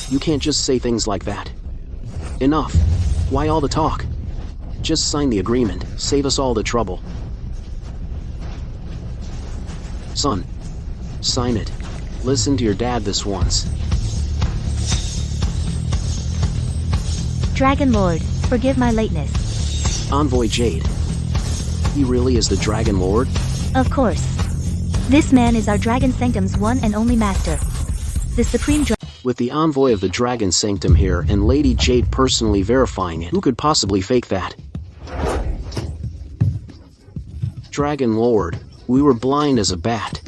Speaker 1: you can't just say things like that. Enough. Why all the talk? Just sign the agreement, save us all the trouble. Son, sign it. Listen to your dad this once.
Speaker 3: Dragon Lord, forgive my lateness.
Speaker 1: Envoy Jade. He really is the Dragon Lord?
Speaker 3: Of course. This man is our Dragon Sanctum's one and only master. The Supreme
Speaker 1: With the Envoy of the Dragon Sanctum here and Lady Jade personally verifying it, who could possibly fake that? Dragon Lord, we were blind as a bat.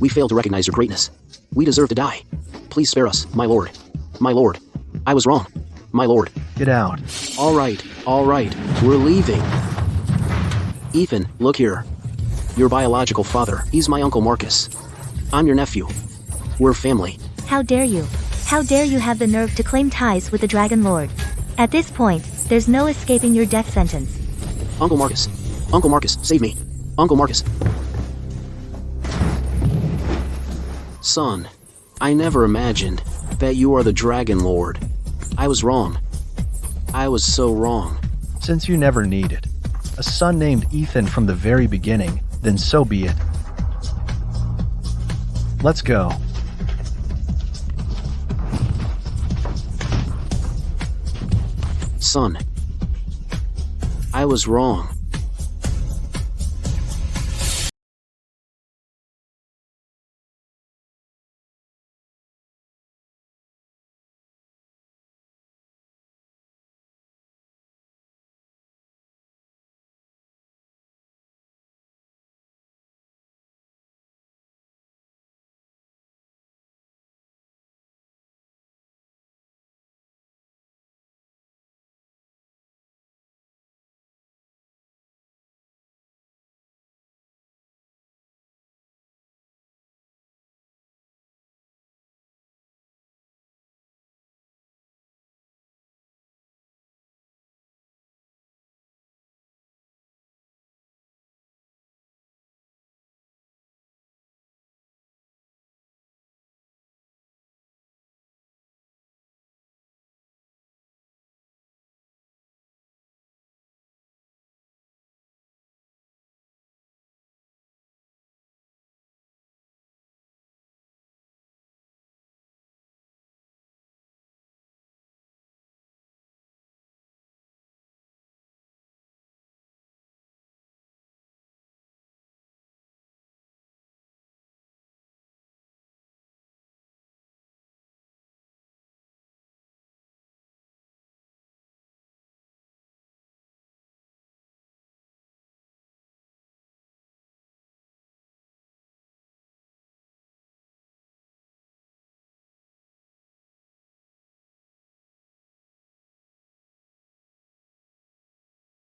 Speaker 1: We failed to recognize your greatness. We deserve to die. Please spare us, my lord. My lord. I was wrong. My lord.
Speaker 2: Get out.
Speaker 1: All right, we're leaving. Ethan, look here. Your biological father, he's my Uncle Marcus. I'm your nephew. We're family.
Speaker 3: How dare you? How dare you have the nerve to claim ties with the Dragon Lord? At this point, there's no escaping your death sentence.
Speaker 1: Uncle Marcus, save me. Uncle Marcus. Son, I never imagined that you are the Dragon Lord. I was wrong. I was so wrong.
Speaker 2: Since you never needed a son named Ethan from the very beginning, then so be it. Let's go.
Speaker 1: Son. I was wrong.